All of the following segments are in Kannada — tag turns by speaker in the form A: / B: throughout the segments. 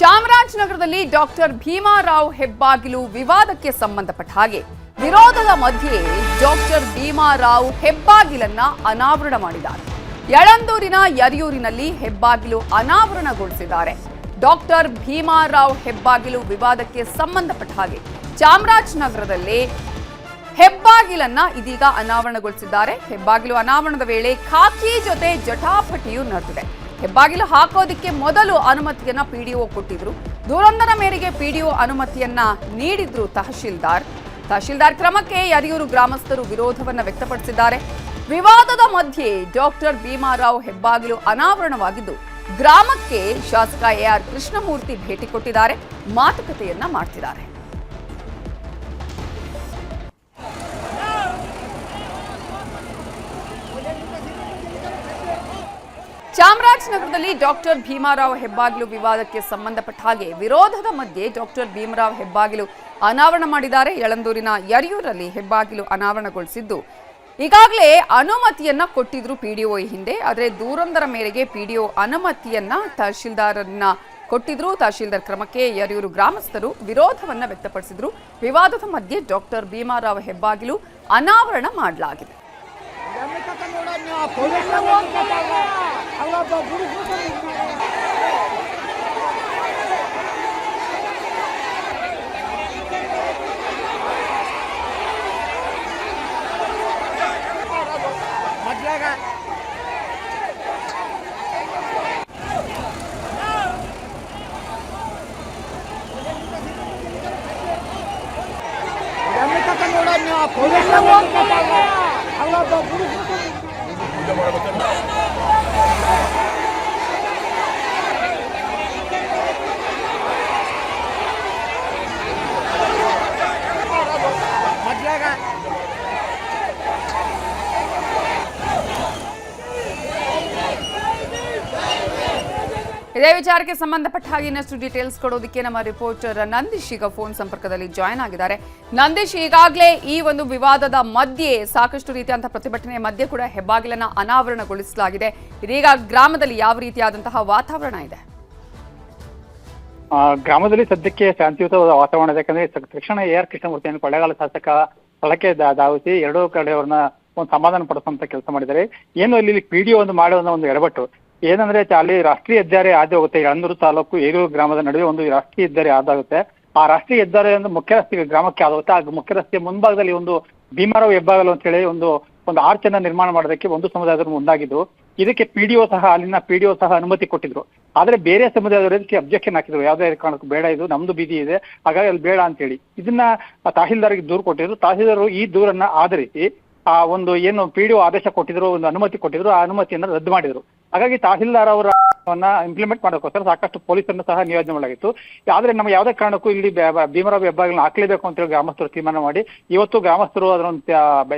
A: ಚಾಮರಾಜನಗರದಲ್ಲಿ ಡಾಕ್ಟರ್ ಭೀಮಾರಾವ್ ಹೆಬ್ಬಾಗಿಲು ವಿವಾದಕ್ಕೆ ಸಂಬಂಧಪಟ್ಟ ಹಾಗೆ ವಿರೋಧದ ಮಧ್ಯೆ ಡಾಕ್ಟರ್ ಭೀಮಾರಾವ್ ಹೆಬ್ಬಾಗಿಲನ್ನ ಅನಾವರಣ ಮಾಡಿದ್ದಾರೆ. ಯಳಂದೂರಿನ ಯರಿಯೂರಿನಲ್ಲಿ ಹೆಬ್ಬಾಗಿಲು ಅನಾವರಣಗೊಳಿಸಿದ್ದಾರೆ. ಡಾಕ್ಟರ್ ಭೀಮಾರಾವ್ ಹೆಬ್ಬಾಗಿಲು ವಿವಾದಕ್ಕೆ ಸಂಬಂಧಪಟ್ಟ ಹಾಗೆ ಚಾಮರಾಜನಗರದಲ್ಲಿ ಹೆಬ್ಬಾಗಿಲನ್ನ ಇದೀಗ ಅನಾವರಣಗೊಳಿಸಿದ್ದಾರೆ. ಹೆಬ್ಬಾಗಿಲು ಅನಾವರಣದ ವೇಳೆ ಖಾಕಿ ಜೊತೆ ಜಟಾಪಟಿಯು ನಡೆದಿದೆ. ಹೆಬ್ಬಾಗಿಲು ಹಾಕೋದಕ್ಕೆ ಮೊದಲು ಅನುಮತಿಯನ್ನ ಪಿಡಿಒ ಕೊಟ್ಟಿದ್ರು. ದೂರೊಂದರ ಮೇರೆಗೆ ಪಿಡಿಒ ಅನುಮತಿಯನ್ನ ನೀಡಿದ್ರು ತಹಶೀಲ್ದಾರ್ ಕ್ರಮಕ್ಕೆ ಯರಿಯೂರು ಗ್ರಾಮಸ್ಥರು ವಿರೋಧವನ್ನ ವ್ಯಕ್ತಪಡಿಸಿದ್ದಾರೆ. ವಿವಾದದ ಮಧ್ಯೆ ಡಾಕ್ಟರ್ ಭೀಮಾರಾವ್ ಹೆಬ್ಬಾಗಿಲು ಅನಾವರಣವಾಗಿದ್ದು ಗ್ರಾಮಕ್ಕೆ ಶಾಸಕ ಎಆರ್ ಕೃಷ್ಣಮೂರ್ತಿ ಭೇಟಿ ಕೊಟ್ಟಿದ್ದಾರೆ, ಮಾತುಕತೆಯನ್ನ ಮಾಡ್ತಿದ್ದಾರೆ. ಚಾಮರಾಜನಗರದಲ್ಲಿ ಡಾಕ್ಟರ್ ಭೀಮಾರಾವ್ ಹೆಬ್ಬಾಗಿಲು ವಿವಾದಕ್ಕೆ ಸಂಬಂಧಪಟ್ಟ ಹಾಗೆ ವಿರೋಧದ ಮಧ್ಯೆ ಡಾಕ್ಟರ್ ಭೀಮರಾವ್ ಹೆಬ್ಬಾಗಿಲು ಅನಾವರಣ ಮಾಡಿದ್ದಾರೆ. ಯಳಂದೂರಿನ ಯರಿಯೂರಲ್ಲಿ ಹೆಬ್ಬಾಗಿಲು ಅನಾವರಣಗೊಳಿಸಿದ್ದು ಈಗಾಗಲೇ ಅನುಮತಿಯನ್ನ ಕೊಟ್ಟಿದ್ರು ಪಿಡಿಒ ಹಿಂದೆ. ಆದರೆ ದೂರೊಂದರ ಮೇರೆಗೆ ಪಿಡಿಒ ಅನುಮತಿಯನ್ನ ತಹಶೀಲ್ದಾರನ್ನ ಕೊಟ್ಟಿದ್ರು. ತಹಶೀಲ್ದಾರ್ ಕ್ರಮಕ್ಕೆ ಯರಿಯೂರು ಗ್ರಾಮಸ್ಥರು ವಿರೋಧವನ್ನ ವ್ಯಕ್ತಪಡಿಸಿದ್ರು. ವಿವಾದದ ಮಧ್ಯೆ ಡಾಕ್ಟರ್ ಭೀಮಾರಾವ್ ಹೆಬ್ಬಾಗಿಲು ಅನಾವರಣ ಮಾಡಲಾಗಿದೆ. ಇದೇ ವಿಚಾರಕ್ಕೆ ಸಂಬಂಧಪಟ್ಟ ಹಾಗೆ ಇನ್ನಷ್ಟು ಡೀಟೇಲ್ಸ್ ಕೊಡೋದಕ್ಕೆ ನಮ್ಮ ರಿಪೋರ್ಟರ್ ನಂದೀಶ್ ಈಗ ಫೋನ್ ಸಂಪರ್ಕದಲ್ಲಿ ಜಾಯ್ನ್ ಆಗಿದ್ದಾರೆ. ನಂದೀಶ್, ಈಗಾಗಲೇ ಈ ಒಂದು ವಿವಾದದ ಮಧ್ಯೆ ಸಾಕಷ್ಟು ರೀತಿಯಾದಂತಹ ಪ್ರತಿಭಟನೆ ಮಧ್ಯೆ ಕೂಡ ಹೆಬ್ಬಾಗಿಲನ್ನ ಅನಾವರಣಗೊಳಿಸಲಾಗಿದೆ. ಇದೀಗ ಗ್ರಾಮದಲ್ಲಿ ಯಾವ ರೀತಿಯಾದಂತಹ ವಾತಾವರಣ ಇದೆ?
B: ಗ್ರಾಮದಲ್ಲಿ ಸದ್ಯಕ್ಕೆ ಶಾಂತಿಯುತವಾದ ವಾತಾವರಣ ಇದೆ. ಯಾಕಂದ್ರೆ ತಕ್ಷಣ ಎಆರ್ ಕೃಷ್ಣಮೂರ್ತಿ ಕೊಳ್ಳೇಗಾಲ ಶಾಸಕ ಸ್ಥಳಕ್ಕೆ ಧಾವಿಸಿ ಎರಡೂ ಕಡೆಯವ್ರನ್ನ ಒಂದು ಸಮಾಧಾನ ಪಡಿಸುವಂತ ಕೆಲಸ ಮಾಡಿದ್ದಾರೆ. ಏನು ಇಲ್ಲಿ ಪಿಡಿಒ ಒಂದು ಮಾಡೋ ಒಂದು ಎಡವಟ್ಟು ಏನಂದ್ರೆ ಅಲ್ಲಿ ರಾಷ್ಟ್ರೀಯ ಹೆದ್ದಾರಿ ಹಾದು ಹೋಗುತ್ತೆ. ಯಳಂದೂರು ತಾಲೂಕು ಯರಿಯೂರು ಗ್ರಾಮದ ನಡುವೆ ಒಂದು ರಾಷ್ಟ್ರೀಯ ಹೆದ್ದಾರಿ ಹಾದಾಗುತ್ತೆ. ಆ ರಾಷ್ಟ್ರೀಯ ಹೆದ್ದಾರಿ ಒಂದು ಮುಖ್ಯ ರಸ್ತೆ ಗ್ರಾಮಕ್ಕೆ ಆಗುತ್ತೆ. ಆ ಮುಖ್ಯ ರಸ್ತೆಯ ಮುಂಭಾಗದಲ್ಲಿ ಒಂದು ಭೀಮಾರಾವ್ ಹೆಬ್ಬಾಗಿಲು ಅಂತ ಹೇಳಿ ಒಂದು ಆರ್ಚ್ ಅನ್ನ ನಿರ್ಮಾಣ ಮಾಡೋದಕ್ಕೆ ಒಂದು ಸಮುದಾಯದವರು ಮುಂದಾಗಿದ್ದು, ಇದಕ್ಕೆ ಅಲ್ಲಿನ ಪಿಡಿಒ ಸಹ ಅನುಮತಿ ಕೊಟ್ಟಿದ್ರು. ಆದ್ರೆ ಬೇರೆ ಸಮುದಾಯದವರು ಇದಕ್ಕೆ ಅಬ್ಜೆಕ್ಷನ್ ಹಾಕಿದ್ರು. ಯಾವುದೇ ಕಾರಣಕ್ಕೂ ಬೇಡ, ಇದು ನಮ್ದು ಬೀದಿ ಇದೆ, ಹಾಗಾಗಿ ಅಲ್ಲಿ ಬೇಡ ಅಂತ ಹೇಳಿ ಇದನ್ನ ತಹಶೀಲ್ದಾರ್ಗೆ ದೂರು ಕೊಟ್ಟಿದ್ರು. ತಹಶೀಲ್ದಾರ್ ಈ ದೂರನ್ನ ಆಧರಿಸಿ ಆ ಒಂದು ಏನು ಪಿಡಿಒ ಆದೇಶ ಕೊಟ್ಟಿದ್ರು, ಒಂದು ಅನುಮತಿ ಕೊಟ್ಟಿದ್ರು, ಆ ಅನುಮತಿಯನ್ನ ರದ್ದು ಮಾಡಿದ್ರು. ಹಾಗಾಗಿ ತಹಶೀಲ್ದಾರ್ ಅವರನ್ನ ಇಂಪ್ಲಿಮೆಂಟ್ ಮಾಡೋಕ್ಕೋಸ್ಕರ ಸಾಕಷ್ಟು ಪೊಲೀಸರನ್ನು ಸಹ ನಿಯೋಜನೆ ಮಾಡಲಾಗಿತ್ತು. ಆದ್ರೆ ನಮ್ಮ ಯಾವುದೇ ಕಾರಣಕ್ಕೂ ಇಲ್ಲಿ ಭೀಮರಾವ್ ಹೆಬ್ಬಾಗಿಲನ್ನ ಹಾಕ್ಲೇಬೇಕು ಅಂತ ಹೇಳಿ ಗ್ರಾಮಸ್ಥರು ತೀರ್ಮಾನ ಮಾಡಿ ಇವತ್ತು ಗ್ರಾಮಸ್ಥರು ಅದರ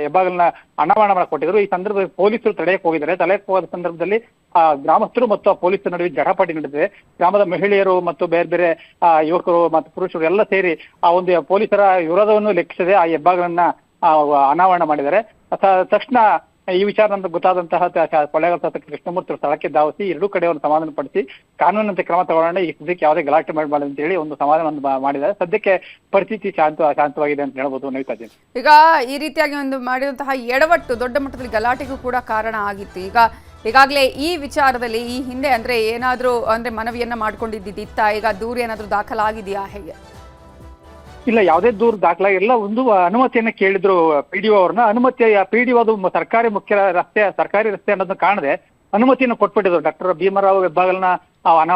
B: ಹೆಬ್ಬಾಗಿಲನ್ನ ಅನಾವರಣ ಮಾಡಿಕೊಟ್ಟಿದ್ರು. ಈ ಸಂದರ್ಭದಲ್ಲಿ ಪೊಲೀಸರು ತಡೆಯಕ್ಕೆ ಹೋಗಿದ್ದಾರೆ. ತಡೆಯಕ್ಕೆ ಹೋದ ಸಂದರ್ಭದಲ್ಲಿ ಗ್ರಾಮಸ್ಥರು ಮತ್ತು ಪೊಲೀಸರ ನಡುವೆ ಜಟಾಪಟಿ ನಡೆದಿದೆ. ಗ್ರಾಮದ ಮಹಿಳೆಯರು ಮತ್ತು ಬೇರೆ ಬೇರೆ ಯುವಕರು ಮತ್ತು ಪುರುಷರು ಎಲ್ಲ ಸೇರಿ ಆ ಒಂದು ಪೊಲೀಸರ ವಿರೋಧವನ್ನು ಲೆಕ್ಕಿಸದೆ ಆ ಹೆಬ್ಬಾಗಿಲನ್ನ ಅನಾವರಣ ಮಾಡಿದ್ದಾರೆ. ತಕ್ಷಣ ಈ ವಿಚಾರ ಗೊತ್ತಾದಂತಹ ಕೊಳ್ಳೇಗಾಲ ಶಾಸಕ ಕೃಷ್ಣಮೂರ್ತಿ ಸ್ಥಳಕ್ಕೆ ಧಾವಿಸಿ ಎರಡೂ ಕಡೆಯನ್ನು ಸಮಾಧಾನ ಪಡಿಸಿ ಕಾನೂನಂತೆ ಕ್ರಮ ತಗೊಳ್ಳೋಣ, ಈ ಸದ್ಯಕ್ಕೆ ಯಾವುದೇ ಗಲಾಟೆ ಮಾಡಬಾರ್ದು ಅಂತ ಹೇಳಿ ಒಂದು ಸಮಾಧಾನ ಮಾಡಿದ್ದಾರೆ. ಸದ್ಯಕ್ಕೆ ಪರಿಸ್ಥಿತಿ ಶಾಂತವಾಗಿದೆ ಅಂತ ಹೇಳ್ಬೋದು. ನವಿತಾಜಿ,
A: ಈಗ ಈ ರೀತಿಯಾಗಿ ಒಂದು ಮಾಡಿದಂತಹ ಎಡವಟ್ಟು ದೊಡ್ಡ ಮಟ್ಟದಲ್ಲಿ ಗಲಾಟೆಗೂ ಕೂಡ ಕಾರಣ ಆಗಿತ್ತು. ಈಗಾಗಲೇ ಈ ವಿಚಾರದಲ್ಲಿ ಈ ಹಿಂದೆ ಅಂದ್ರೆ ಏನಾದ್ರೂ ಅಂದ್ರೆ ಮನವಿಯನ್ನ ಮಾಡ್ಕೊಂಡಿದ್ದಿತ್ತ? ಈಗ ದೂರು ಏನಾದ್ರೂ ದಾಖಲಾಗಿದೆಯಾ? ಹೇಗೆ?
B: ಇಲ್ಲ, ಯಾವುದೇ ದೂರು ದಾಖಲಾಗಿಲ್ಲ. ಒಂದು ಅನುಮತಿಯನ್ನ ಕೇಳಿದ್ರು ಪಿಡಿಒ ಅವ್ರನ್ನ. ಅನುಮತಿ ಪಿಡಿಒ ಅದು ಸರ್ಕಾರಿ ರಸ್ತೆ ಅನ್ನೋದನ್ನ ಕಾಣದೆ ಅನುಮತಿಯನ್ನು ಕೊಟ್ಬಿಟ್ಟಿದ್ರು. ಡಾಕ್ಟರ್ ಭೀಮರಾವ್ ಹೆಬ್ಬಾಗಿಲನ್ನ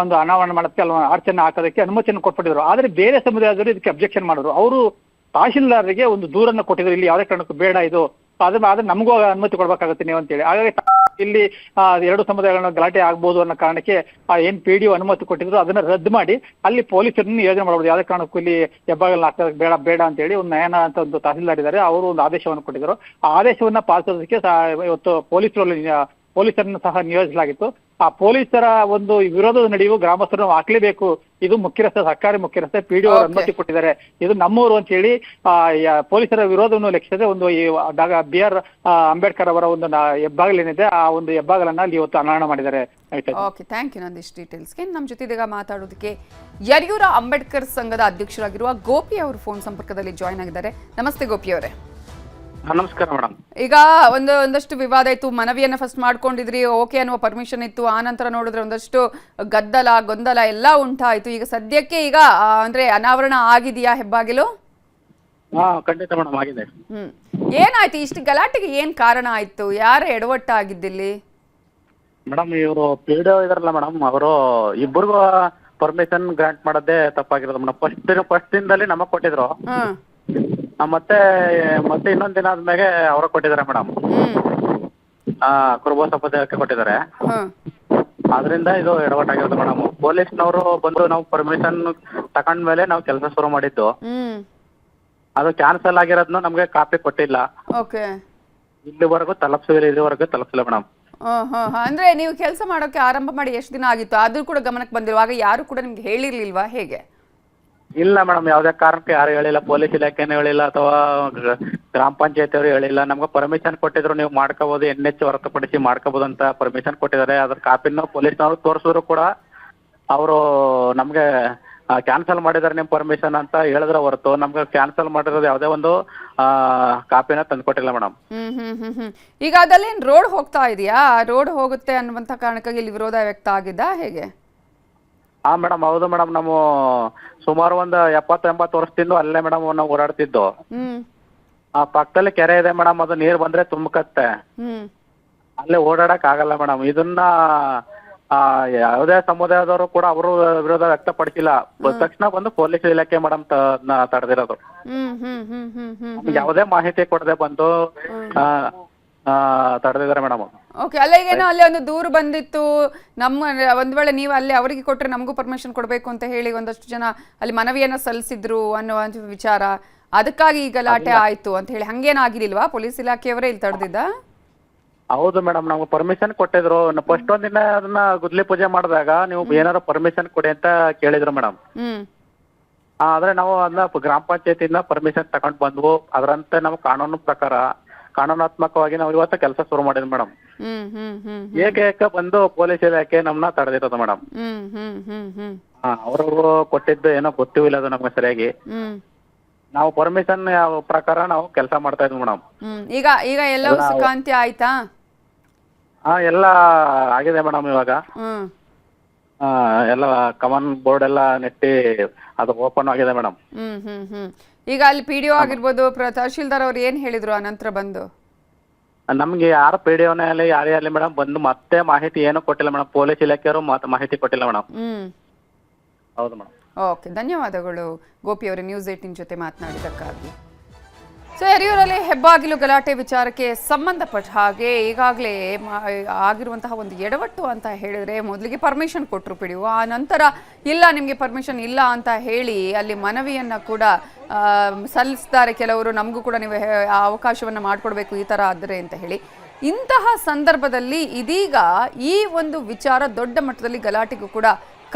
B: ಒಂದು ಅನಾವರಣ ಮಾಡೋದಕ್ಕೆ ಅಲ್ಲಿ ಆರ್ಚನ್ನ ಹಾಕೋದಕ್ಕೆ ಅನುಮತಿಯನ್ನು ಕೊಟ್ಬಿಟ್ಟಿದ್ರು. ಆದ್ರೆ ಬೇರೆ ಸಮುದಾಯದವರು ಇದಕ್ಕೆ ಅಬ್ಜೆಕ್ಷನ್ ಮಾಡಿದ್ರು. ಅವರು ತಹಶೀಲ್ದಾರ್ಗೆ ಒಂದು ದೂರನ್ನ ಕೊಟ್ಟಿದ್ರು, ಇಲ್ಲಿ ಯಾವುದೇ ಕಾರಣಕ್ಕೂ ಬೇಡ ಇದು, ಆದ್ರೆ ನಮಗೂ ಅನುಮತಿ ಕೊಡ್ಬೇಕಾಗುತ್ತೆ ನೀವು ಅಂತೇಳಿ. ಹಾಗಾಗಿ ಇಲ್ಲಿ ಎರಡು ಸಮುದಾಯಗಳನ್ನ ಗಲಾಟೆ ಆಗ್ಬೋದು ಅನ್ನೋ ಕಾರಣಕ್ಕೆ ಏನ್ ಪಿಡಿಒ ಅನುಮತಿ ಕೊಟ್ಟಿದ್ರು ಅದನ್ನ ರದ್ದು ಮಾಡಿ ಅಲ್ಲಿ ಪೊಲೀಸರನ್ನು ಯೋಜನೆ ಮಾಡಬಹುದು. ಯಾವುದೇ ಕಾರಣಕ್ಕೂ ಇಲ್ಲಿ ಹೆಬ್ಬಾಗಿಲನ್ನ ಹಾಕೋದಕ್ಕೆ ಬೇಡ ಅಂತ ಹೇಳಿ ಒಂದು ನಯನ ಅಂತ ಒಂದು ತಹಸೀಲ್ದಾರ್ ಇದ್ದಾರೆ, ಅವರು ಒಂದು ಆದೇಶವನ್ನು ಕೊಟ್ಟಿದ್ರು. ಆ ಆದೇಶವನ್ನ ಪಾಲಿಸೋದಕ್ಕೆ ಇವತ್ತು ಪೊಲೀಸರನ್ನು ಸಹ ನಿಯೋಜಿಸಲಾಗಿತ್ತು. ಆ ಪೊಲೀಸರ ಒಂದು ವಿರೋಧದ ನಡುವೆ ಗ್ರಾಮಸ್ಥರು ಹಾಕ್ಲೇಬೇಕು. ಇದು ಮುಖ್ಯ ರಸ್ತೆ, ಸರ್ಕಾರಿ ಮುಖ್ಯ ರಸ್ತೆ, ಪಿಡಿಒ ಅವರು ಅನುಮತಿ ಕೊಟ್ಟಿದ್ದಾರೆ, ಇದು ನಮ್ಮೂರು ಅಂತ ಹೇಳಿ ಪೊಲೀಸರ ವಿರೋಧವನ್ನು ಲೆಕ್ಕಿಸದೆ ಒಂದು BR ಅಂಬೇಡ್ಕರ್ ಅವರ ಒಂದು ಹೆಬ್ಬಾಗಲೇನಿದೆ, ಆ ಒಂದು ಹೆಬ್ಬಾಗಲನ್ನ ಅಲ್ಲಿ ಇವತ್ತು ಅನಾವರಣ ಮಾಡಿದ್ದಾರೆ.
A: ಓಕೆ, ಥ್ಯಾಂಕ್ ಯು ನಂದಿಶ್ ಡೀಟೇಲ್ಸ್ಗೆ. ನಮ್ಮ ಜೊತೆ ಇದೀಗ ಮಾತಾಡೋದಕ್ಕೆ ಯರಿಯೂರ ಅಂಬೇಡ್ಕರ್ ಸಂಘದ ಅಧ್ಯಕ್ಷರಾಗಿರುವ ಗೋಪಿ ಅವರು ಫೋನ್ ಸಂಪರ್ಕದಲ್ಲಿ ಜಾಯ್ನ್ ಆಗಿದ್ದಾರೆ. ನಮಸ್ತೆ ಗೋಪಿ ಅವರೇ.
C: ನಮಸ್ಕಾರ ಮೇಡಮ್.
A: ಈಗ ಒಂದಷ್ಟು ವಿವಾದ ಇತ್ತು, ಮನವಿಯನ್ನ ಫಸ್ಟ್ ಮಾಡ್ಕೊಂಡಿದ್ರಿ, ಓಕೆ ಅನ್ನುವ ಪರ್ಮಿಷನ್ ಇತ್ತು, ಆ ನಂತರ ನೋಡಿದ್ರೆ ಒಂದಷ್ಟು ಗೊಂದಲ ಎಲ್ಲ ಉಂಟಾಯ್ತು. ಈಗ ಸದ್ಯಕ್ಕೆ ಅಂದ್ರೆ ಅನಾವರಣ ಆಗಿದೆಯಾ ಹೆಬ್ಬಾಗಿಲು?
C: ಖಂಡಿತ ಮೇಡಮ್ ಆಗಿದೆ.
A: ಏನಾಯ್ತು ಇಷ್ಟು ಗಲಾಟೆಗೆ? ಏನ್ ಕಾರಣ ಆಯ್ತು? ಯಾರ ಎಡವಟ್ಟಾಗಿದ್ದಿಲ್ಲಿ?
C: ಮೇಡಮ್ ಇವರು ಪಿಡಿಒ ಇದಾರಲ್ಲ ಮೇಡಮ್, ಅವರು ಇಬ್ಬರಿಗೂ ಪರ್ಮಿಷನ್ ಗ್ರಾಂಟ್ ಮಾಡೋದೇ ತಪ್ಪಾಗಿರೋದು ಮೇಡಮ್. ಫಸ್ಟ್ ದಿನದಲ್ಲಿ ನಮಗ್ ಕೊಟ್ಟಿದ್ರು, ಮತ್ತೆ ಇನ್ನೊಂದ್ ದಿನ ಆದ್ಮೇಲೆ ಅವ್ರ ಕೊಟ್ಟಿದ್ದಾರೆ ಮೇಡಮ್. ಕುರುಬ ಸಭಾಧ್ಯಕ್ಷಕ್ಕೆ ಕೊಟ್ಟಿದ್ದಾರೆ. ಆದ್ರಿಂದ ಇದು ಎಡವಟ್ಟಾಗಿರೋದು ಮೇಡಮ್. ಪೊಲೀಸ್ನವರು ಬಂದು ನಾವು ಪರ್ಮಿಷನ್ ತಕೊಂಡ್ಮೇಲೆ ನಾವು ಕೆಲಸ ಶುರು ಮಾಡಿದ್ದು, ಅದು ಕ್ಯಾನ್ಸಲ್ ಆಗಿರೋದ್ನು ನಮ್ಗೆ ಕಾಪಿ ಕೊಟ್ಟಿಲ್ಲ. ಇಲ್ಲಿವರೆಗೂ ತಲುಪಿಸಿಲ್ಲ ಮೇಡಮ್.
A: ಅಂದ್ರೆ ನೀವು ಕೆಲಸ ಮಾಡೋಕೆ ಆರಂಭ ಮಾಡಿ ಎಷ್ಟು ದಿನ ಆಗಿತ್ತು? ಅದು ಕೂಡ ಗಮನಕ್ಕೆ ಬಂದಿರುವಾಗ ಯಾರು ಕೂಡ ನಿಮ್ಗೆ ಹೇಳಿರ್ಲಿಲ್ವಾ ಹೇಗೆ?
C: ಇಲ್ಲ ಮೇಡಮ್, ಯಾವ್ದೇ ಕಾರಣಕ್ಕೆ ಯಾರು ಹೇಳಿಲ್ಲ. ಪೊಲೀಸ್ ಇಲಾಖೆನೂ ಹೇಳಿಲ್ಲ ಅಥವಾ ಗ್ರಾಮ ಪಂಚಾಯತ್ ಅವರು ಹೇಳಿಲ್ಲ. ನಮ್ಗೆ ಪರ್ಮಿಷನ್ ಕೊಟ್ಟಿದ್ರು, ನೀವು ಮಾಡ್ಕೋಬಹುದು, NH ಹೊರತುಪಡಿಸಿ ಮಾಡ್ಕೋಬಹುದು ಅಂತ ಪರ್ಮಿಷನ್ ಕೊಟ್ಟಿದ್ದಾರೆ. ಅದ್ರ ಕಾಪಿನ ಪೊಲೀಸ್ನವರು ತೋರಿಸಿದ್ರು ಕೂಡ ಅವರು ನಮ್ಗೆ ಕ್ಯಾನ್ಸಲ್ ಮಾಡಿದ್ದಾರೆ ನಿಮ್ ಪರ್ಮಿಷನ್ ಅಂತ ಹೇಳಿದ್ರೆ ಹೊರತು ನಮ್ಗೆ ಕ್ಯಾನ್ಸಲ್ ಮಾಡಿರೋದು ಯಾವುದೇ ಒಂದು ಕಾಪಿನ ತಂದ್ಕೊಟ್ಟಿಲ್ಲ ಮೇಡಮ್.
A: ಈಗ ಅದಲ್ಲೇನ್ ರೋಡ್ ಹೋಗ್ತಾ ಇದೆಯಾ? ರೋಡ್ ಹೋಗುತ್ತೆ ಅನ್ನುವಂತ ಕಾರಣಕ್ಕಾಗಿ ಇಲ್ಲಿ ವಿರೋಧ ವ್ಯಕ್ತ ಆಗಿದ್ದ ಹೇಗೆ?
C: ಮೇಡಮ್ ಹೌದು ಮೇಡಮ್. ನಾವು ಸುಮಾರು ಒಂದು 70-80 ವರ್ಷದಿಂದ ಅಲ್ಲೇ ಮೇಡಮ್ ನಾವು ಓಡಾಡ್ತಿದ್ದು. ಆ ಪಕ್ಕದಲ್ಲಿ ಕೆರೆ ಇದೆ ಮೇಡಮ್, ಅದು ನೀರ್ ಬಂದ್ರೆ ತುಂಬಕತ್ತೆ, ಅಲ್ಲೇ ಓಡಾಡಕ್ ಆಗಲ್ಲ ಮೇಡಮ್. ಇದನ್ನ ಯಾವುದೇ ಸಮುದಾಯದವರು ಕೂಡ ಅವರು ವಿರೋಧ ವ್ಯಕ್ತಪಡಿಸಿಲ್ಲ. ತಕ್ಷಣ ಬಂದು ಪೊಲೀಸ್ ಇಲಾಖೆ ಮೇಡಮ್ ತಡೆದಿರೋದು. ಯಾವುದೇ ಮಾಹಿತಿ ಕೊಡದೆ ಬಂದು ತಡೆದಿದ್ದಾರೆ ಮೇಡಮ್.
A: ಓಕೆ, ಅಲ್ಲ ಈಗೇನೋ ಅಲ್ಲಿ ಒಂದು ದೂರು ಬಂದಿತ್ತು, ನಮ್ಮ ಒಂದ್ ವೇಳೆ ನೀವು ಅಲ್ಲಿ ಅವರಿಗೆ ಕೊಟ್ರೆ ನಮಗೂ ಪರ್ಮಿಷನ್ ಕೊಡ್ಬೇಕು ಅಂತ ಹೇಳಿ ಒಂದಷ್ಟು ಜನ ಅಲ್ಲಿ ಮನವಿಯನ್ನ ಸಲ್ಲಿಸಿದ್ರು ಅನ್ನೋ ವಿಚಾರ, ಅದಕ್ಕಾಗಿ ಈ ಗಲಾಟೆ ಆಯ್ತು ಅಂತ ಹೇಳಿ ಹಂಗೇನಾಗಿರ್ಲಿಲ್ವಾ? ಪೊಲೀಸ್ ಇಲಾಖೆಯವರೇ ಇಲ್ಲಿ ತಡೆದಿದ್ದ?
C: ಹೌದು ಮೇಡಮ್, ನಮ್ಗೆ ಪರ್ಮಿಷನ್ ಕೊಟ್ಟಿದ್ರು. ಫಸ್ಟ್ ಒಂದಿನ ಅದನ್ನ ಗುದ್ಲಿ ಪೂಜೆ ಮಾಡಿದಾಗ ನೀವು ಏನಾದ್ರು ಪರ್ಮಿಷನ್ ಕೊಡಿ ಅಂತ ಕೇಳಿದ್ರು ಮೇಡಮ್. ಆದ್ರೆ ನಾವು ಅದನ್ನ ಗ್ರಾಮ ಪಂಚಾಯತಿಂದ ಪರ್ಮಿಷನ್ ತಗೊಂಡ್ ಬಂದ್ವು. ಅದರಂತೆ ನಾವು ಕಾನೂನಾತ್ಮಕವಾಗಿ ನಾವು ಇವತ್ತು ಕೆಲಸ ಶುರು ಮಾಡಿದ್ವಿ ಮೇಡಮ್. ಏಕ ಬಂದು ಪೊಲೀಸ್ ಇಲಾಖೆ ನಮ್ನ ತಡೆದಿರೋದು ಮೇಡಮ್. ಅವರು ಕೊಟ್ಟಿದ್ದು ಏನೋ ಗೊತ್ತಿಲ್ಲ ಅದು ನಮ್ಗೆ ಸರಿಯಾಗಿ. ನಾವು ಪರ್ಮಿಷನ್ ಪ್ರಕಾರ ನಾವು ಕೆಲಸ ಮಾಡ್ತಾ ಇದ್ವಿ ಮೇಡಮ್.
A: ಈಗ ಎಲ್ಲವೂ ಸುಖಾಂತ್ಯ ಆಯ್ತಾ?
C: ಎಲ್ಲ ಆಗಿದೆ ಮೇಡಮ್. ಇವಾಗ ಎಲ್ಲ ಕಮನ್ ಬೋರ್ಡ್ ಎಲ್ಲ ನೆಟ್ಟಿ ಅದು ಓಪನ್ ಆಗಿದೆ ಮೇಡಮ್.
A: ಈಗ ಅಲ್ಲಿ PDO ಆಗಿರ್ಬೋದು, ತಹಶೀಲ್ದಾರ್ ಅವ್ರು ಏನ್ ಹೇಳಿದ್ರು ಆ ನಂತರ ಬಂದು?
C: ನಮ್ಗೆ ಯಾರು PDOನೇ ಅಲ್ಲಿ ಯಾರೇ ಅಲ್ಲಿ ಮೇಡಮ್ ಬಂದು ಮತ್ತೆ ಮಾಹಿತಿ ಏನು ಕೊಟ್ಟಿಲ್ಲ ಮೇಡಮ್. ಪೊಲೀಸ್ ಇಲಾಖೆಯವರು ಮಾಹಿತಿ ಕೊಟ್ಟಿಲ್ಲ ಮೇಡಮ್. ಹೌದು ಮೇಡಮ್.
A: ಓಕೆ, ಧನ್ಯವಾದಗಳು ಗೋಪಿ ಅವರೇ ನ್ಯೂಸ್ 18 ಜೊತೆ ಮಾತನಾಡಿದ್ದಕ್ಕಾಗಿ. ಸೊ ಯರಿಯೂರಲ್ಲಿ ಹೆಬ್ಬಾಗಿಲು ಗಲಾಟೆ ವಿಚಾರಕ್ಕೆ ಸಂಬಂಧಪಟ್ಟ ಹಾಗೆ ಈಗಾಗಲೇ ಆಗಿರುವಂತಹ ಒಂದು ಎಡವಟ್ಟು ಅಂತ ಹೇಳಿದ್ರೆ, ಮೊದಲಿಗೆ ಪರ್ಮಿಷನ್ ಕೊಟ್ಟರು PDO, ಆ ನಂತರ ಇಲ್ಲ ನಿಮಗೆ ಪರ್ಮಿಷನ್ ಇಲ್ಲ ಅಂತ ಹೇಳಿ ಅಲ್ಲಿ ಮನವಿಯನ್ನು ಕೂಡ ಸಲ್ಲಿಸ್ತಾರೆ ಕೆಲವರು. ನಮಗೂ ಕೂಡ ನೀವು ಅವಕಾಶವನ್ನು ಮಾಡಿಕೊಡ್ಬೇಕು ಈ ಥರ ಆದರೆ ಅಂತ ಹೇಳಿ. ಇಂತಹ ಸಂದರ್ಭದಲ್ಲಿ ಇದೀಗ ಈ ಒಂದು ವಿಚಾರ ದೊಡ್ಡ ಮಟ್ಟದಲ್ಲಿ ಗಲಾಟೆಗೂ ಕೂಡ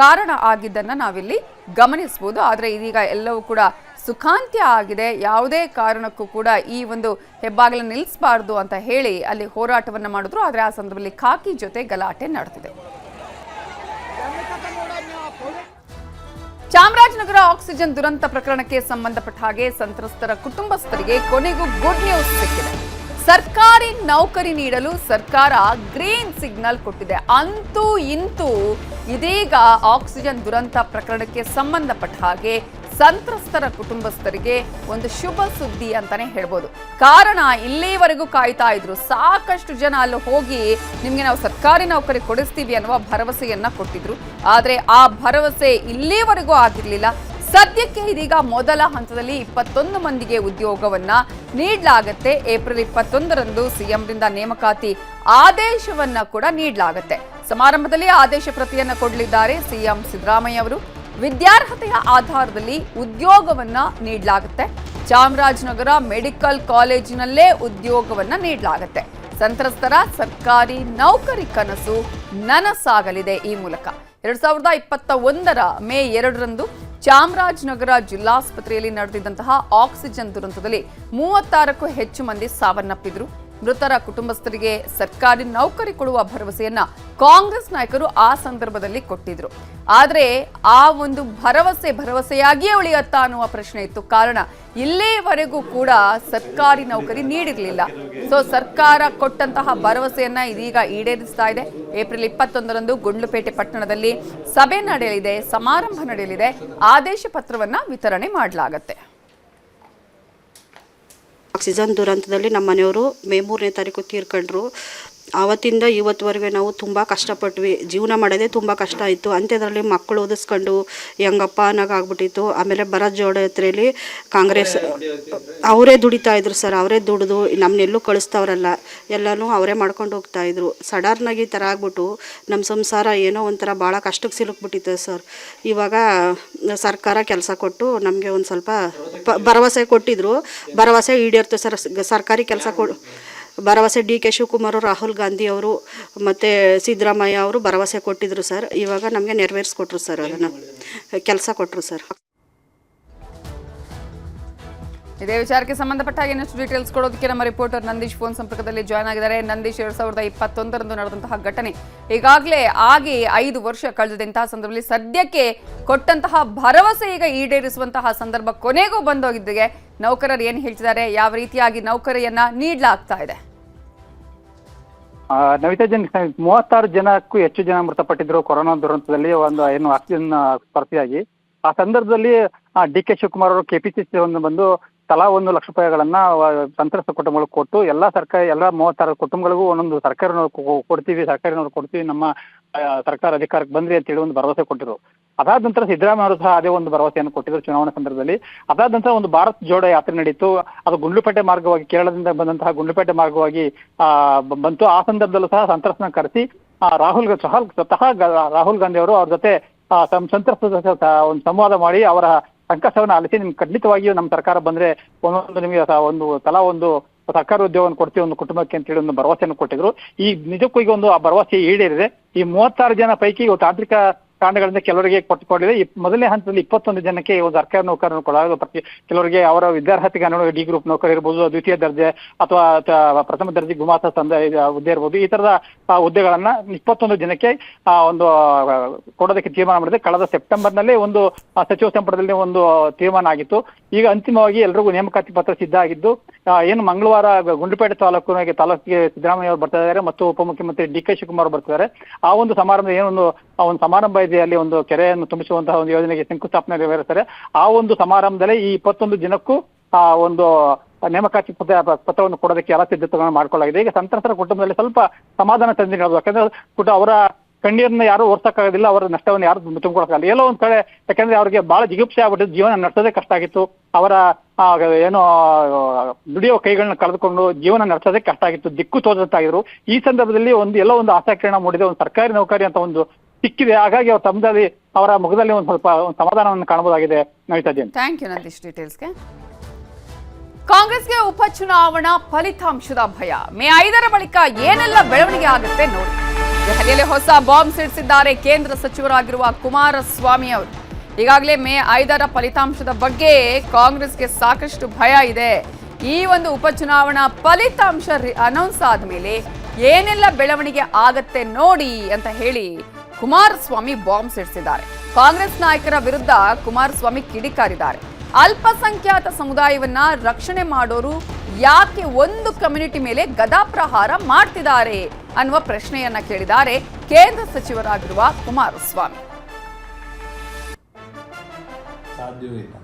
A: ಕಾರಣ ಆಗಿದ್ದನ್ನು ನಾವಿಲ್ಲಿ ಗಮನಿಸ್ಬೋದು. ಆದರೆ ಇದೀಗ ಎಲ್ಲವೂ ಕೂಡ ಸುಖಾಂತ್ಯ ಆಗಿದೆ. ಯಾವುದೇ ಕಾರಣಕ್ಕೂ ಕೂಡ ಈ ಒಂದು ಹೆಬ್ಬಾಗಿಲನ್ನು ನಿಲ್ಲಿಸಬಾರ್ದು ಅಂತ ಹೇಳಿ ಅಲ್ಲಿ ಹೋರಾಟವನ್ನು ಮಾಡಿದ್ರು. ಆದರೆ ಆ ಸಂದರ್ಭದಲ್ಲಿ ಖಾಕಿ ಜೊತೆ ಗಲಾಟೆ ನಡೆದಿದೆ. ಚಾಮರಾಜನಗರ ಆಕ್ಸಿಜನ್ ದುರಂತ ಪ್ರಕರಣಕ್ಕೆ ಸಂಬಂಧಪಟ್ಟ ಹಾಗೆ ಸಂತ್ರಸ್ತರ ಕುಟುಂಬಸ್ಥರಿಗೆ ಕೊನೆಗೂ ಗುಡ್ ನ್ಯೂಸ್ ಸಿಕ್ಕಿದೆ. ಸರ್ಕಾರಿ ನೌಕರಿ ನೀಡಲು ಸರ್ಕಾರ ಗ್ರೀನ್ ಸಿಗ್ನಲ್ ಕೊಟ್ಟಿದೆ. ಅಂತೂ ಇಂತೂ ಇದೀಗ ಆಕ್ಸಿಜನ್ ದುರಂತ ಪ್ರಕರಣಕ್ಕೆ ಸಂಬಂಧಪಟ್ಟ ಹಾಗೆ ಸಂತ್ರಸ್ತರ ಕುಟುಂಬಸ್ಥರಿಗೆ ಒಂದು ಶುಭ ಸುದ್ದಿ ಅಂತಾನೆ ಹೇಳ್ಬೋದು. ಕಾರಣ ಇಲ್ಲಿವರೆಗೂ ಕಾಯ್ತಾ ಇದ್ರು. ಸಾಕಷ್ಟು ಜನ ಅಲ್ಲಿ ಹೋಗಿ ನಿಮ್ಗೆ ನಾವು ಸರ್ಕಾರಿ ನೌಕರಿ ಕೊಡಿಸ್ತೀವಿ ಅನ್ನುವ ಭರವಸೆಯನ್ನ ಕೊಟ್ಟಿದ್ರು. ಆದ್ರೆ ಆ ಭರವಸೆ ಇಲ್ಲಿವರೆಗೂ ಆಗಿರ್ಲಿಲ್ಲ. ಸದ್ಯಕ್ಕೆ ಇದೀಗ ಮೊದಲ ಹಂತದಲ್ಲಿ 21 ಮಂದಿಗೆ ಉದ್ಯೋಗವನ್ನ ನೀಡಲಾಗುತ್ತೆ. ಏಪ್ರಿಲ್ 21ರಂದು ಸಿಎಂರಿಂದ ನೇಮಕಾತಿ ಆದೇಶವನ್ನ ಕೂಡ ನೀಡಲಾಗುತ್ತೆ. ಸಮಾರಂಭದಲ್ಲಿ ಆದೇಶ ಪ್ರತಿಯನ್ನ ಕೊಡಲಿದ್ದಾರೆ ಸಿಎಂ ಸಿದ್ದರಾಮಯ್ಯ ಅವರು. ವಿದ್ಯಾರ್ಹತೆಯ ಆಧಾರದಲ್ಲಿ ಉದ್ಯೋಗವನ್ನ ನೀಡಲಾಗುತ್ತೆ. ಚಾಮರಾಜನಗರ ಮೆಡಿಕಲ್ ಕಾಲೇಜಿನಲ್ಲೇ ಉದ್ಯೋಗವನ್ನ ನೀಡಲಾಗುತ್ತೆ. ಸಂತ್ರಸ್ತರ ಸರ್ಕಾರಿ ನೌಕರಿ ಕನಸು ನನಸಾಗಲಿದೆ ಈ ಮೂಲಕ. 2021ರ ಮೇ 2ರಂದು ಚಾಮರಾಜನಗರ ಜಿಲ್ಲಾಸ್ಪತ್ರೆಯಲ್ಲಿ ನಡೆದಿದ್ದಂತಹ ಆಕ್ಸಿಜನ್ ದುರಂತದಲ್ಲಿ 36ಕ್ಕೂ ಹೆಚ್ಚು ಮಂದಿ ಸಾವನ್ನಪ್ಪಿದ್ರು. ಮೃತರ ಕುಟುಂಬಸ್ಥರಿಗೆ ಸರ್ಕಾರಿ ನೌಕರಿ ಕೊಡುವ ಭರವಸೆಯನ್ನ ಕಾಂಗ್ರೆಸ್ ನಾಯಕರು ಆ ಸಂದರ್ಭದಲ್ಲಿ ಕೊಟ್ಟಿದ್ರು. ಆದರೆ ಆ ಒಂದು ಭರವಸೆಯಾಗಿಯೇ ಉಳಿಯತ್ತಾ ಅನ್ನುವ ಪ್ರಶ್ನೆ ಇತ್ತು. ಕಾರಣ ಇಲ್ಲಿವರೆಗೂ ಕೂಡ ಸರ್ಕಾರಿ ನೌಕರಿ ನೀಡಿರಲಿಲ್ಲ. ಸೊ ಸರ್ಕಾರ ಕೊಟ್ಟಂತಹ ಭರವಸೆಯನ್ನ ಇದೀಗ ಈಡೇರಿಸ್ತಾ ಇದೆ. ಏಪ್ರಿಲ್ 21ರಂದು ಗುಂಡ್ಲುಪೇಟೆ ಪಟ್ಟಣದಲ್ಲಿ ಸಭೆ ನಡೆಯಲಿದೆ, ಸಮಾರಂಭ ನಡೆಯಲಿದೆ, ಆದೇಶ ಪತ್ರವನ್ನ ವಿತರಣೆ ಮಾಡಲಾಗುತ್ತೆ.
D: ಆಕ್ಸಿಜನ್ ದುರಂತದಲ್ಲಿ ನಮ್ಮ ಮನೆಯವರು ಮೇ 3ನೇ ತಾರೀಕು ತೀರ್ಕೊಂಡ್ರು. ಆವತ್ತಿಂದ ಇವತ್ತುವರೆಗೆ ನಾವು ತುಂಬ ಕಷ್ಟಪಟ್ವಿ. ಜೀವನ ಮಾಡೋದೇ ತುಂಬ ಕಷ್ಟ ಆಯಿತು. ಅಂತ್ಯದಲ್ಲಿ ಮಕ್ಕಳು ಓದಿಸ್ಕೊಂಡು ಹೆಂಗಪ್ಪ ಅನ್ನೋಕ್ಕಾಗ್ಬಿಟ್ಟಿತ್ತು. ಆಮೇಲೆ ಭರತ್ ಜೋಡ ಯಾತ್ರೆಯಲ್ಲಿ ಕಾಂಗ್ರೆಸ್ ಅವರೇ ದುಡಿತಾ ಇದ್ರು ಸರ್. ಅವರೇ ದುಡಿದು ನಮ್ಮನ್ನೆಲ್ಲೂ ಕಳಿಸ್ತವ್ರಲ್ಲ, ಎಲ್ಲನೂ ಅವರೇ ಮಾಡ್ಕೊಂಡು ಹೋಗ್ತಾಯಿದ್ರು. ಸಡನ್ನಾಗಿ ಈ ಥರ ಆಗ್ಬಿಟ್ಟು ನಮ್ಮ ಸಂಸಾರ ಏನೋ ಒಂಥರ ಭಾಳ ಕಷ್ಟಕ್ಕೆ ಸಿಲುಕ್ಬಿಟ್ಟಿತ್ತು ಸರ್. ಇವಾಗ ಸರ್ಕಾರ ಕೆಲಸ ಕೊಟ್ಟು ನಮಗೆ ಒಂದು ಸ್ವಲ್ಪ ಭರವಸೆ ಕೊಟ್ಟಿದ್ರು. ಭರವಸೆ ಈಡೇರ್ತು ಸರ್. ಸರ್ಕಾರಿ ಕೆಲಸ ಭರವಸೆ DK ಶಿವಕುಮಾರ್, ರಾಹುಲ್ ಗಾಂಧಿ ಅವರು ಮತ್ತು ಸಿದ್ದರಾಮಯ್ಯ ಅವರು ಭರವಸೆ ಕೊಟ್ಟಿದ್ರು ಸರ್. ಇವಾಗ ನಮಗೆ ನೆರವೇರಿಸ್ಕೊಟ್ರು ಸರ್. ಅದನ್ನು ಕೆಲಸ ಕೊಟ್ಟರು ಸರ್.
A: ಇದೇ ವಿಚಾರಕ್ಕೆ ಸಂಬಂಧಪಟ್ಟ ಇನ್ನಷ್ಟು ಡೀಟೇಲ್ಸ್ ಕೊಡೋದಕ್ಕೆ ನಮ್ಮ ರಿಪೋರ್ಟರ್ ನಂದೀಶ್ ಫೋನ್ ಸಂಪರ್ಕದಲ್ಲಿ ಜಾಯ್ನ್ ಆಗಿದ್ದಾರೆ. ನಂದೀಶ್, 2021ರಂದು ನಡೆದಂತಹ ಘಟನೆ ಈಗಾಗಲೇ ಆಗಿ 5 ವರ್ಷ ಕಳೆದಂತಹ ಸಂದರ್ಭದಲ್ಲಿ ಸದ್ಯಕ್ಕೆ ಕೊಟ್ಟಂತಹ ಭರವಸೆ ಈಗ ಈಡೇರಿಸುವಂತಹ ಸಂದರ್ಭ ಕೊನೆಗೂ ಬಂದೋಗಿದ್ದಿಗೆ ನೌಕರರು ಏನು ಹೇಳ್ತಿದ್ದಾರೆ, ಯಾವ ರೀತಿಯಾಗಿ ನೌಕರಿಯನ್ನ ನೀಡಲಾಗ್ತಾ ಇದೆ?
B: ನವಿತಾ ಜನ್, 36 ಜನಕ್ಕೂ ಹೆಚ್ಚು ಜನ ಮೃತಪಟ್ಟಿದ್ರು ಕೊರೋನಾ ದುರಂತದಲ್ಲಿ. ಏನು ಆಕ್ಸಿಜನ್ ಕೊರತೆಯಾಗಿ ಆ ಸಂದರ್ಭದಲ್ಲಿ DK ಶಿವಕುಮಾರ್ ಅವರು KPCC ಬಂದು ತಲಾ 1 ಲಕ್ಷ ರೂಪಾಯಿಗಳನ್ನ ಸಂತ್ರಸ್ತ ಕುಟುಂಬಗಳಿಗೆ ಕೊಟ್ಟು ಎಲ್ಲ 36 ಕುಟುಂಬಗಳಿಗೂ ಒಂದೊಂದು ಸರ್ಕಾರಿ ನೌಕರಿ ಕೊಡ್ತೀವಿ ನಮ್ಮ ಸರ್ಕಾರ ಅಧಿಕಾರಕ್ಕೆ ಬಂದ್ರಿ ಅಂತೇಳಿ ಒಂದು ಭರವಸೆ ಕೊಟ್ಟಿದ್ರು. ಅದಾದ ನಂತರ ಸಿದ್ದರಾಮಯ್ಯ ಅವರು ಸಹ ಅದೇ ಒಂದು ಭರವಸೆಯನ್ನು ಕೊಟ್ಟಿದ್ರು ಚುನಾವಣಾ ಸಂದರ್ಭದಲ್ಲಿ. ಅದಾದ ನಂತರ ಒಂದು ಭಾರತ್ ಜೋಡೋ ಯಾತ್ರೆ ನಡೀತು. ಅದು ಗುಂಡ್ಲುಪೇಟೆ ಮಾರ್ಗವಾಗಿ, ಕೇರಳದಿಂದ ಬಂದಂತಹ ಗುಂಡ್ಲುಪೇಟೆ ಮಾರ್ಗವಾಗಿ ಬಂತು. ಆ ಸಂದರ್ಭದಲ್ಲೂ ಸಹ ಸಂತ್ರಸ್ತನ ಕರೆಸಿ ಸ್ವತಃ ರಾಹುಲ್ ಗಾಂಧಿ ಅವರು ಅವ್ರ ಜೊತೆ ಸಂತ್ರಸ್ತ ಒಂದು ಸಂವಾದ ಮಾಡಿ ಅವರ ಸಂಕಷ್ಟವನ್ನು ಆಲಿಸಿ, ನಿಮ್ಗೆ ಖಂಡಿತವಾಗಿಯೂ ನಮ್ಮ ಸರ್ಕಾರ ಬಂದ್ರೆ ನಿಮಗೆ ತಲಾ ಒಂದು ಸರ್ಕಾರಿ ಉದ್ಯೋಗವನ್ನು ಕೊಡ್ತೀವಿ ಒಂದು ಕುಟುಂಬಕ್ಕೆ ಅಂತೇಳಿ ಒಂದು ಭರವಸೆಯನ್ನು ಕೊಟ್ಟಿದ್ರು. ಈ ನಿಜಕ್ಕೂ ಈಗ ಆ ಭರವಸೆ ಈಡೇರಿದೆ. ಈ 36 ಜನ ಪೈಕಿ ತಾಂತ್ರಿಕ ಕಾರಣಗಳಿಂದ ಕೆಲವರಿಗೆ ಕೊಟ್ಟುಕೊಂಡಿದೆ. ಮೊದಲನೇ ಹಂತದಲ್ಲಿ 21 ಜನಕ್ಕೆ ಒಂದು ಸರ್ಕಾರಿ ನೌಕರನ್ನು ಕೊಡಲಾಗಿದೆ. ಕೆಲವರಿಗೆ ಅವರ ವಿದ್ಯಾರ್ಹತೆಗೆ ಅನುಗುಣ D ಗ್ರೂಪ್ ನೌಕರಿ ಇರ್ಬೋದು, ದ್ವಿತೀಯ ದರ್ಜೆ ಅಥವಾ ಪ್ರಥಮ ದರ್ಜೆ ಗುಮಾಸ್ತ ಹುದ್ದೆ ಇರ್ಬೋದು. ಈ ತರದ ಹುದ್ದೆಗಳನ್ನ 21 ಜನಕ್ಕೆ ಕೊಡೋದಕ್ಕೆ ತೀರ್ಮಾನ ಮಾಡಿದೆ. ಕಳೆದ ಸೆಪ್ಟೆಂಬರ್ನಲ್ಲೇ ಒಂದು ಸಚಿವ ಸಂಪುಟದಲ್ಲಿ ಒಂದು ತೀರ್ಮಾನ ಆಗಿತ್ತು. ಈಗ ಅಂತಿಮವಾಗಿ ಎಲ್ರಿಗೂ ನೇಮಕಾತಿ ಪತ್ರ ಸಿದ್ಧ ಆಗಿದ್ದು, ಏನು ಮಂಗಳವಾರ ಗುಂಡ್ಲುಪೇಟೆ ತಾಲೂಕಿಗೆ ಸಿದ್ದರಾಮಯ್ಯ ಅವರು ಬರ್ತಾ ಇದ್ದಾರೆ ಮತ್ತು ಉಪಮುಖ್ಯಮಂತ್ರಿ DK ಶಿವಕುಮಾರ್ ಬರ್ತಿದ್ದಾರೆ. ಆ ಒಂದು ಸಮಾರಂಭ ಒಂದು ಸಮಾರಂಭ ಇದೆ. ಅಲ್ಲಿ ಒಂದು ಕೆರೆಯನ್ನು ತುಂಬಿಸುವಂತಹ ಒಂದು ಯೋಜನೆಗೆ ಶಂಕುಸ್ಥಾಪನೆ ನೆರವೇರಿಸ್ತಾರೆ. ಆ ಒಂದು ಸಮಾರಂಭದಲ್ಲಿ ಈ 21 ಜನಕ್ಕೂ ಒಂದು ನೇಮಕಾತಿ ಪತ್ರವನ್ನು ಕೊಡೋದಕ್ಕೆ ಎಲ್ಲ ಸಿದ್ಧತೆಗಳನ್ನು ಮಾಡ್ಕೊಳ್ಳಾಗಿದೆ. ಈಗ ಸಂತ್ರಸ್ತರ ಕುಟುಂಬದಲ್ಲಿ ಸ್ವಲ್ಪ ಸಮಾಧಾನ ತಂದು ಹೇಳೋದು. ಯಾಕಂದ್ರೆ ಅವರ ಕಣ್ಣೀರನ್ನ ಯಾರು ಓರ್ಸಕ್ಕಾಗೋದಿಲ್ಲ, ಅವರ ನಷ್ಟವನ್ನು ಯಾರು ತುಂಬಿಕೊಳಕ್ಕಾಗಲ್ಲ. ಎಲ್ಲೋ ಒಂದ್ ಕಡೆ ಯಾಕಂದ್ರೆ ಅವ್ರಿಗೆ ಬಹಳ ಜಿಗುಪ್ಸೆ ಆಗ್ಬಿಟ್ಟು ಜೀವನ ನಡೆಸೋದೇ ಕಷ್ಟ ಆಗಿತ್ತು. ಅವರ ದುಡಿಯೋ ಕೈಗಳನ್ನ ಕಳೆದುಕೊಂಡು ಜೀವನ ನಡೆಸೋದೇ ಕಷ್ಟ ಆಗಿತ್ತು, ದಿಕ್ಕು ತೋಚಂತಾಗಿದ್ರು. ಈ ಸಂದರ್ಭದಲ್ಲಿ ಎಲ್ಲೋ ಒಂದು ಆಶಾಕಿರಣ ಮೂಡಿದೆ. ಒಂದು ಸರ್ಕಾರಿ ನೌಕರಿ ಅಂತ ಒಂದು ಸಿಕ್ಕಿದೆ. ಹಾಗಾಗಿ ಅವ್ರ ತಮ್ಮದಲ್ಲಿ ಅವರ ಮುಖದಲ್ಲಿ ಒಂದು ಸ್ವಲ್ಪ ಸಮಾಧಾನವನ್ನು ಕಾಣಬಹುದಾಗಿದೆ. ನವಿತಾ ಜೈನ್,
A: ಥ್ಯಾಂಕ್ ಯು ನಂದೀಶ್ ಡೀಟೇಲ್ಸ್ಗೆ. ಕಾಂಗ್ರೆಸ್ಗೆ ಉಪಚುನಾವಣಾ ಫಲಿತಾಂಶದ ಭಯ. ಮೇ 5ರ ಬಳಿಕ ಏನೆಲ್ಲ ಬೆಳವಣಿಗೆ ಆಗುತ್ತೆ ನೋಡಿ. ದೆಹಲಿಯಲ್ಲಿ ಹೊಸ ಬಾಂಬ್ ಸಿಡಿಸಿದ್ದಾರೆ ಕೇಂದ್ರ ಸಚಿವರಾಗಿರುವ ಕುಮಾರಸ್ವಾಮಿ ಅವರು. ಈಗಾಗಲೇ ಮೇ 5ರ ಫಲಿತಾಂಶದ ಬಗ್ಗೆ ಕಾಂಗ್ರೆಸ್ಗೆ ಸಾಕಷ್ಟು ಭಯ ಇದೆ. ಈ ಒಂದು ಉಪಚುನಾವಣಾ ಫಲಿತಾಂಶ ಅನೌನ್ಸ್ ಆದ್ಮೇಲೆ ಏನೆಲ್ಲ ಬೆಳವಣಿಗೆ ಆಗತ್ತೆ ನೋಡಿ ಅಂತ ಹೇಳಿ ಕುಮಾರಸ್ವಾಮಿ ಬಾಂಬ್ ಸಿಡಿಸಿದ್ದಾರೆ. ಕಾಂಗ್ರೆಸ್ ನಾಯಕರ ವಿರುದ್ಧ ಕುಮಾರಸ್ವಾಮಿ ಕಿಡಿಕಾರಿದ್ದಾರೆ. ಅಲ್ಪಸಂಖ್ಯಾತ ಸಮುದಾಯವನ್ನ ರಕ್ಷಣೆ ಮಾಡೋರು ಯಾಕೆ ಒಂದು ಕಮ್ಯುನಿಟಿ ಮೇಲೆ ಗದಾಪ್ರಹಾರ ಮಾಡ್ತಿದ್ದಾರೆ ಅನ್ನುವ ಪ್ರಶ್ನೆಯನ್ನ ಕೇಳಿದ್ದಾರೆ ಕೇಂದ್ರ ಸಚಿವರಾಗಿರುವ ಕುಮಾರಸ್ವಾಮಿ.
E: ಸಾಧ್ಯವೇ ಇಲ್ಲ.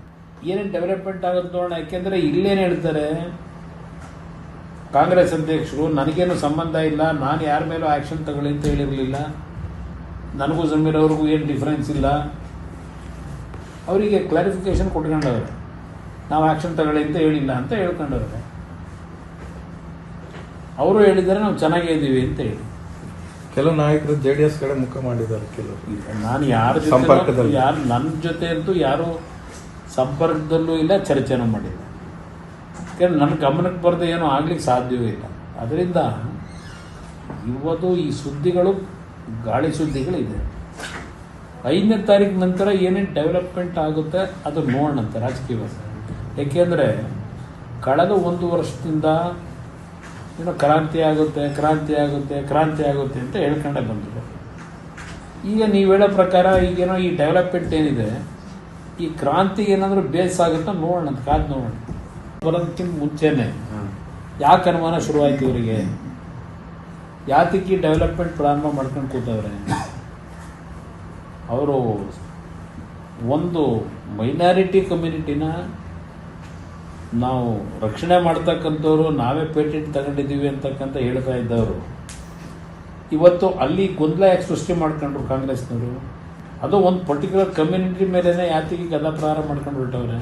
E: ಏನೇನು ಡೆವಲಪ್ಮೆಂಟ್ ಆಗುತ್ತೆ ನೋಡೋಣ. ಯಾಕೆಂದ್ರೆ ಇಲ್ಲೇನು ಹೇಳ್ತಾರೆ ಕಾಂಗ್ರೆಸ್ ಅಧ್ಯಕ್ಷರು, ನನಗೇನು ಸಂಬಂಧ ಇಲ್ಲ, ನಾನು ಯಾರ ಮೇಲೂ ಆ್ಯಕ್ಷನ್ ತಗೊಳ್ಳಿ ಅಂತ ಹೇಳಿರಲಿಲ್ಲ, ನನಗೂ ಜಮೀರ್ ಅವ್ರಿಗೂ ಏನು ಡಿಫ್ರೆನ್ಸ್ ಇಲ್ಲ. ಅವರಿಗೆ ಕ್ಲಾರಿಫಿಕೇಶನ್ ಕೊಟ್ಕೊಂಡವ್ರೆ, ನಾವು ಆ್ಯಕ್ಷನ್ ತಗೊಳ್ಳಿ ಅಂತ ಹೇಳಿಲ್ಲ ಅಂತ ಹೇಳ್ಕೊಂಡವ್ರೆ. ಅವರು ಹೇಳಿದ್ದಾರೆ ನಾವು ಚೆನ್ನಾಗೇ ಇದ್ದೀವಿ ಅಂತ ಹೇಳಿ.
F: ಕೆಲವು ನಾಯಕರು JDS ಕಡೆ ಮುಖ ಮಾಡಿದ್ದಾರೆ. ಕೆಲವರು
E: ನಾನು ಯಾರ ಸಂಪರ್ಕದಲ್ಲಿ ನನ್ನ ಜೊತೆ ಅಂತೂ ಯಾರು ಸಂಪರ್ಕದಲ್ಲೂ ಇಲ್ಲ, ಚರ್ಚೆನೂ ಮಾಡಿಲ್ಲ. ಯಾಕೆಂದ್ರೆ ನನ್ನ ಗಮನಕ್ಕೆ ಬರದೆ ಏನೂ ಆಗ್ಲಿಕ್ಕೆ ಸಾಧ್ಯವೇ ಇಲ್ಲ. ಅದರಿಂದ ಇವತ್ತು ಈ ಸುದ್ದಿಗಳು ಗಾಳಿ ಸುದ್ದಿಗಳಿದೆ. 5ನೇ ತಾರೀಕು ನಂತರ ಏನೇನು ಡೆವಲಪ್ಮೆಂಟ್ ಆಗುತ್ತೆ ಅದು ನೋಡೋಣಂತೆ ರಾಜಕೀಯವಾಗಿ. ಏಕೆಂದರೆ ಕಳೆದ 1 ವರ್ಷದಿಂದ ಕ್ರಾಂತಿ ಆಗುತ್ತೆ ಅಂತ ಹೇಳ್ಕೊಂಡೇ ಬಂದಿದೆ. ಈಗ ನೀವು ಹೇಳೋ ಪ್ರಕಾರ ಈಗೇನೋ ಈ ಡೆವಲಪ್ಮೆಂಟ್ ಏನಿದೆ, ಈ ಕ್ರಾಂತಿಗೆ ಏನಾದರೂ ಬೇಸ್ ಆಗುತ್ತಾ ನೋಡೋಣ, ಕಾದು ನೋಡೋಣ. ಬರೋದಕ್ಕಿಂತ ಮುಂಚೆನೆ ಯಾಕೆ ಅನುಮಾನ ಶುರುವಾಯ್ತು ಇವರಿಗೆ? ಯಾತಕ್ಕೆ ಡೆವಲಪ್ಮೆಂಟ್ ಪ್ರಾರಂಭ ಮಾಡ್ಕೊಂಡು ಕೂತವ್ರೆ? ಅವರು ಒಂದು ಮೈನಾರಿಟಿ ಕಮ್ಯುನಿಟಿನ ನಾವು ರಕ್ಷಣೆ ಮಾಡ್ತಕ್ಕಂಥವ್ರು, ನಾವೇ ಪೇಟೆಂಟ್ ತಗೊಂಡಿದ್ದೀವಿ ಅಂತಕ್ಕಂಥ ಹೇಳ್ತಾ ಇದ್ದವರು ಇವತ್ತು ಅಲ್ಲಿ ಗೊಂದಲ ಯಾಕೆ ಸೃಷ್ಟಿ ಮಾಡ್ಕೊಂಡ್ರು ಕಾಂಗ್ರೆಸ್ನವರು? ಅದು ಒಂದು ಪರ್ಟಿಕ್ಯುಲರ್ ಕಮ್ಯುನಿಟಿ ಮೇಲೆನೆ ಯಾತಿಗೆ ಗದ ಪ್ರಾರಂಭ ಮಾಡ್ಕೊಂಡು ಬಿಟ್ಟವ್ರೆ.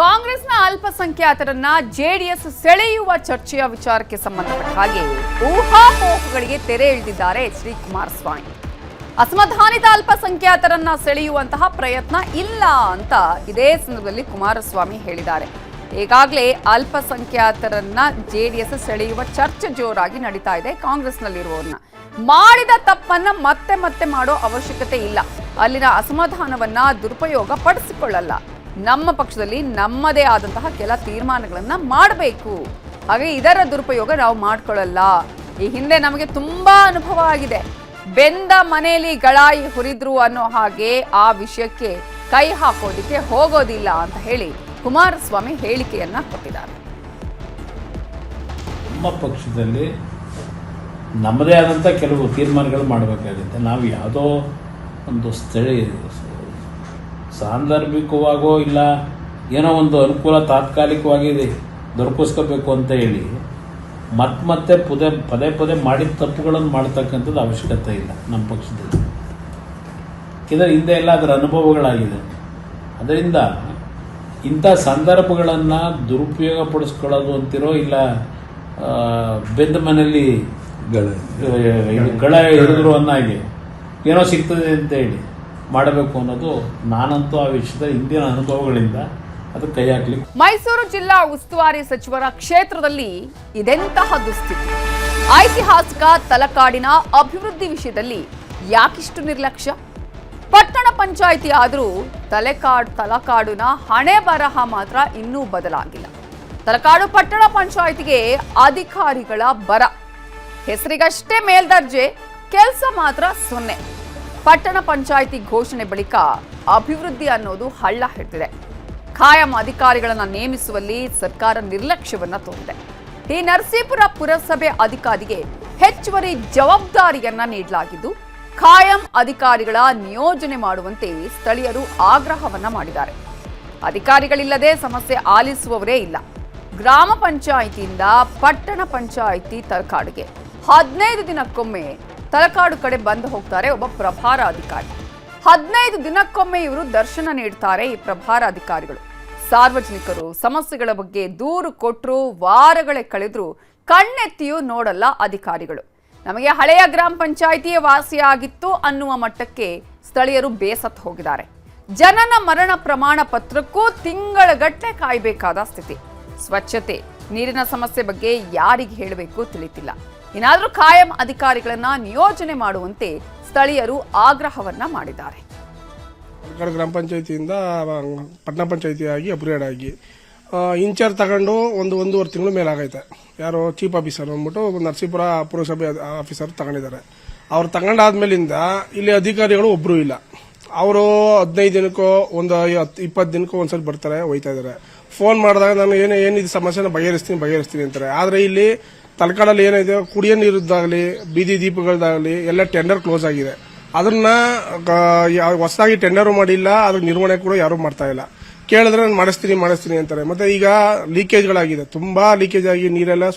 A: ಕಾಂಗ್ರೆಸ್ನ ಅಲ್ಪಸಂಖ್ಯಾತರನ್ನ ಜೆಡಿಎಸ್ ಸೆಳೆಯುವ ಚರ್ಚೆಯ ವಿಚಾರಕ್ಕೆ ಸಂಬಂಧಪಟ್ಟ ಹಾಗೆ ಊಹಾಪೋಹಗಳಿಗೆ ತೆರೆ ಎಳೆದಿದ್ದಾರೆ ಎಚ್.ಡಿ. ಕುಮಾರಸ್ವಾಮಿ. ಅಸಮಾಧಾನಿತ ಅಲ್ಪಸಂಖ್ಯಾತರನ್ನ ಸೆಳೆಯುವಂತಹ ಪ್ರಯತ್ನ ಇಲ್ಲ ಅಂತ ಇದೇ ಸಂದರ್ಭದಲ್ಲಿ ಕುಮಾರಸ್ವಾಮಿ ಹೇಳಿದ್ದಾರೆ. ಈಗಾಗಲೇ ಅಲ್ಪಸಂಖ್ಯಾತರನ್ನ ಜೆಡಿಎಸ್ ಸೆಳೆಯುವ ಚರ್ಚೆ ಜೋರಾಗಿ ನಡೀತಾ ಇದೆ. ಕಾಂಗ್ರೆಸ್ನಲ್ಲಿರುವವರನ್ನ ಮಾಡಿದ ತಪ್ಪನ್ನ ಮತ್ತೆ ಮತ್ತೆ ಮಾಡೋ ಅವಶ್ಯಕತೆ ಇಲ್ಲ. ಅಲ್ಲಿನ ಅಸಮಾಧಾನವನ್ನ ದುರುಪಯೋಗ ಪಡಿಸಿಕೊಳ್ಳಲ್ಲ. ನಮ್ಮ ಪಕ್ಷದಲ್ಲಿ ನಮ್ಮದೇ ಆದಂತಹ ಕೆಲ ತೀರ್ಮಾನಗಳನ್ನ ಮಾಡಬೇಕು. ಹಾಗೆ ಇದರ ದುರುಪಯೋಗ ನಾವು ಮಾಡ್ಕೊಳ್ಳಲ್ಲ. ಈ ಹಿಂದೆ ನಮಗೆ ತುಂಬಾ ಅನುಭವ ಆಗಿದೆ. ಬೆಂದ ಮನೆಯಲ್ಲಿ ಗಳಾಯಿ ಹುರಿದ್ರು ಅನ್ನೋ ಹಾಗೆ ಆ ವಿಷಯಕ್ಕೆ ಕೈ ಹಾಕೋದಿಕ್ಕೆ ಹೋಗೋದಿಲ್ಲ ಅಂತ ಹೇಳಿ ಕುಮಾರಸ್ವಾಮಿ ಹೇಳಿಕೆಯನ್ನ ಕೊಟ್ಟಿದ್ದಾರೆ.
E: ನಮ್ಮ ಪಕ್ಷದಲ್ಲಿ ನಮ್ಮದೇ ಆದಂಥ ಕೆಲವು ತೀರ್ಮಾನಗಳು ಮಾಡಬೇಕಾಗುತ್ತೆ. ನಾವು ಯಾವುದೋ ಒಂದು ಸ್ಥಳೀಯ ಸಾಂದರ್ಭಿಕವಾಗೋ ಇಲ್ಲ ಏನೋ ಒಂದು ಅನುಕೂಲ ತಾತ್ಕಾಲಿಕವಾಗಿ ದೊರಕಿಸ್ಕೋಬೇಕು ಅಂತ ಹೇಳಿ ಮತ್ತೆ ಪದೇ ಪದೇ ಮಾಡಿದ ತಪ್ಪುಗಳನ್ನು ಮಾಡ್ತಕ್ಕಂಥದ್ದು ಅವಶ್ಯಕತೆ ಇಲ್ಲ ನಮ್ಮ ಪಕ್ಷದಲ್ಲಿ. ಇದರ ಹಿಂದೆ ಎಲ್ಲ ಅದರ ಅನುಭವಗಳಾಗಿದೆ. ಅದರಿಂದ ಇಂಥ ಸಂದರ್ಭಗಳನ್ನು ದುರುಪಯೋಗ ಪಡಿಸ್ಕೊಳ್ಳೋದು ಅಂತಿರೋ ಇಲ್ಲ ಬೆಂದ ಮನೆಯಲ್ಲಿ ಗಳ ಹಿಡಿದ್ರು ಅನ್ನಾಗಿ ಏನೋ ಸಿಗ್ತದೆ ಅಂತ ಹೇಳಿ ಮಾಡಬೇಕು ಅನ್ನೋದು, ನಾನಂತೂ ಆ ವಿಷಯದ ಹಿಂದಿನ ಅನುಭವಗಳಿಂದ ಅದು ಕೈ ಹಾಕ್ಲಿ.
A: ಮೈಸೂರು ಜಿಲ್ಲಾ ಉಸ್ತುವಾರಿ ಸಚಿವರ ಕ್ಷೇತ್ರದಲ್ಲಿ ಇದೆಂತಹ ದುಸ್ಥಿತಿ? ಐತಿಹಾಸಿಕ ತಲಕಾಡಿನ ಅಭಿವೃದ್ಧಿ ವಿಷಯದಲ್ಲಿ ಯಾಕಿಷ್ಟು ನಿರ್ಲಕ್ಷ್ಯ? ಪಟ್ಟಣ ಪಂಚಾಯಿತಿ ಆದರೂ ತಲಕಾಡಿನ ಹಣೆ ಬರಹ ಮಾತ್ರ ಇನ್ನೂ ಬದಲಾಗಿಲ್ಲ. ತಲಕಾಡು ಪಟ್ಟಣ ಪಂಚಾಯಿತಿಗೆ ಅಧಿಕಾರಿಗಳ ಬರ. ಹೆಸರಿಗಷ್ಟೇ ಮೇಲ್ದರ್ಜೆ, ಕೆಲಸ ಮಾತ್ರ 0. ಪಟ್ಟಣ ಪಂಚಾಯಿತಿ ಘೋಷಣೆ ಬಳಿಕ ಅಭಿವೃದ್ಧಿ ಅನ್ನೋದು ಹಳ್ಳ ಹಿಡಿದಿದೆ. ಖಾಯಂ ಅಧಿಕಾರಿಗಳನ್ನ ನೇಮಿಸುವಲ್ಲಿ ಸರ್ಕಾರ ನಿರ್ಲಕ್ಷ್ಯವನ್ನ ತೋರಿದೆ. ಟಿ ನರಸೀಪುರ ಪುರಸಭೆ ಅಧಿಕಾರಿಗೆ ಹೆಚ್ಚುವರಿ ಜವಾಬ್ದಾರಿಯನ್ನ ನೀಡಲಾಗಿದ್ದು, ಖಾಯಂ ಅಧಿಕಾರಿಗಳ ನಿಯೋಜನೆ ಮಾಡುವಂತೆ ಸ್ಥಳೀಯರು ಆಗ್ರಹವನ್ನ ಮಾಡಿದ್ದಾರೆ. ಅಧಿಕಾರಿಗಳಿಲ್ಲದೆ ಸಮಸ್ಯೆ ಆಲಿಸುವವರೇ ಇಲ್ಲ. ಗ್ರಾಮ ಪಂಚಾಯಿತಿಯಿಂದ ಪಟ್ಟಣ ಪಂಚಾಯಿತಿ ತಲಕಾಡಿಗೆ 15 ದಿನಕ್ಕೊಮ್ಮೆ ತಲಕಾಡು ಕಡೆ ಬಂದು ಹೋಗ್ತಾರೆ ಒಬ್ಬ ಪ್ರಭಾರ ಅಧಿಕಾರಿ. 15 ದಿನಕ್ಕೊಮ್ಮೆ ಇವರು ದರ್ಶನ ನೀಡ್ತಾರೆ. ಈ ಪ್ರಭಾರ ಅಧಿಕಾರಿಗಳು ಸಾರ್ವಜನಿಕರು ಸಮಸ್ಯೆಗಳ ಬಗ್ಗೆ ದೂರು ಕೊಟ್ಟರು, ವಾರಗಳೇ ಕಳೆದ್ರು ಕಣ್ಣೆತ್ತಿಯೂ ನೋಡಲ್ಲ ಅಧಿಕಾರಿಗಳು. ನಮಗೆ ಹಳೆಯ ಗ್ರಾಮ ಪಂಚಾಯಿತಿಯೇ ವಾಸಿಯಾಗಿತ್ತು ಅನ್ನುವ ಮಟ್ಟಕ್ಕೆ ಸ್ಥಳೀಯರು ಬೇಸತ್ತು ಹೋಗಿದ್ದಾರೆ. ಜನನ ಮರಣ ಪ್ರಮಾಣ ಪತ್ರಕ್ಕೂ ತಿಂಗಳಗಟ್ಟಲೆ ಕಾಯಬೇಕಾದ ಸ್ಥಿತಿ. ಸ್ವಚ್ಛತೆ, ನೀರಿನ ಸಮಸ್ಯೆ ಬಗ್ಗೆ ಯಾರಿಗೆ ಹೇಳಬೇಕು ತಿಳಿತಿಲ್ಲ. ಏನಾದರೂ ಖಾಯಂ ಅಧಿಕಾರಿಗಳನ್ನ ನಿಯೋಜನೆ ಮಾಡುವಂತೆ ಸ್ಥಳೀಯರು ಆಗ್ರಹವನ್ನ ಮಾಡಿದ್ದಾರೆ.
G: ಗ್ರಾಮ ಪಂಚಾಯತಿಯಿಂದ ಪಟ್ಟಣ ಪಂಚಾಯತಿಯಾಗಿ ಅಪ್ಗ್ರೇಡ್ ಆಗಿ ಇನ್ಚಾರ್ಜ್ ತಗೊಂಡು ಒಂದೂವರೆ ತಿಂಗಳು ಮೇಲಾಗೈತೆ. ಯಾರೋ ಚೀಫ್ ಆಫೀಸರ್ ಅಂದ್ಬಿಟ್ಟು ನರಸೀಪುರ ಪುರಸಭೆ ಆಫೀಸರ್ ತಗೊಂಡಿದ್ದಾರೆ. ಅವ್ರು ತಗೊಂಡಾದ್ಮೇಲಿಂದ ಇಲ್ಲಿ ಅಧಿಕಾರಿಗಳು ಒಬ್ರು ಇಲ್ಲ. ಅವರು 15 ದಿನಕ್ಕೋ 20 ದಿನಕ್ಕೋ ಒಂದ್ಸಲ ಬರ್ತಾರೆ, ಹೋಯ್ತಾ ಇದಾರೆ. ಫೋನ್ ಮಾಡಿದಾಗ ನಾನು ಏನಿದು ಸಮಸ್ಯೆನ ಬಗೆಹರಿಸ್ತೀನಿ ಅಂತಾರೆ. ಆದ್ರೆ ಇಲ್ಲಿ ತಲಕಾಡಲ್ಲಿ ಏನಿದೆ, ಕುಡಿಯೋ ನೀರದ್ದಾಗಲಿ ಬೀದಿ ದೀಪಗಳದಾಗಲಿ ಎಲ್ಲ ಟೆಂಡರ್ ಕ್ಲೋಸ್ ಆಗಿದೆ. ಅದನ್ನ ಹೊಸದಾಗಿ ಟೆಂಡರ್ ಮಾಡಿಲ್ಲ, ಅದ್ರ ನಿರ್ವಹಣೆ ಕೂಡ ಯಾರು ಮಾಡ್ತಾ ಇಲ್ಲ. ಕೇಳಿದ್ರೆ ನಾನು ಮಾಡಿಸ್ತೀನಿ ಅಂತಾರೆ. ಮತ್ತೆ ಈಗ ಲೀಕೇಜ್ಗಳಾಗಿದೆ, ತುಂಬಾ ಲೀಕೇಜ್ ಆಗಿ ನೀರೆಲ್ಲ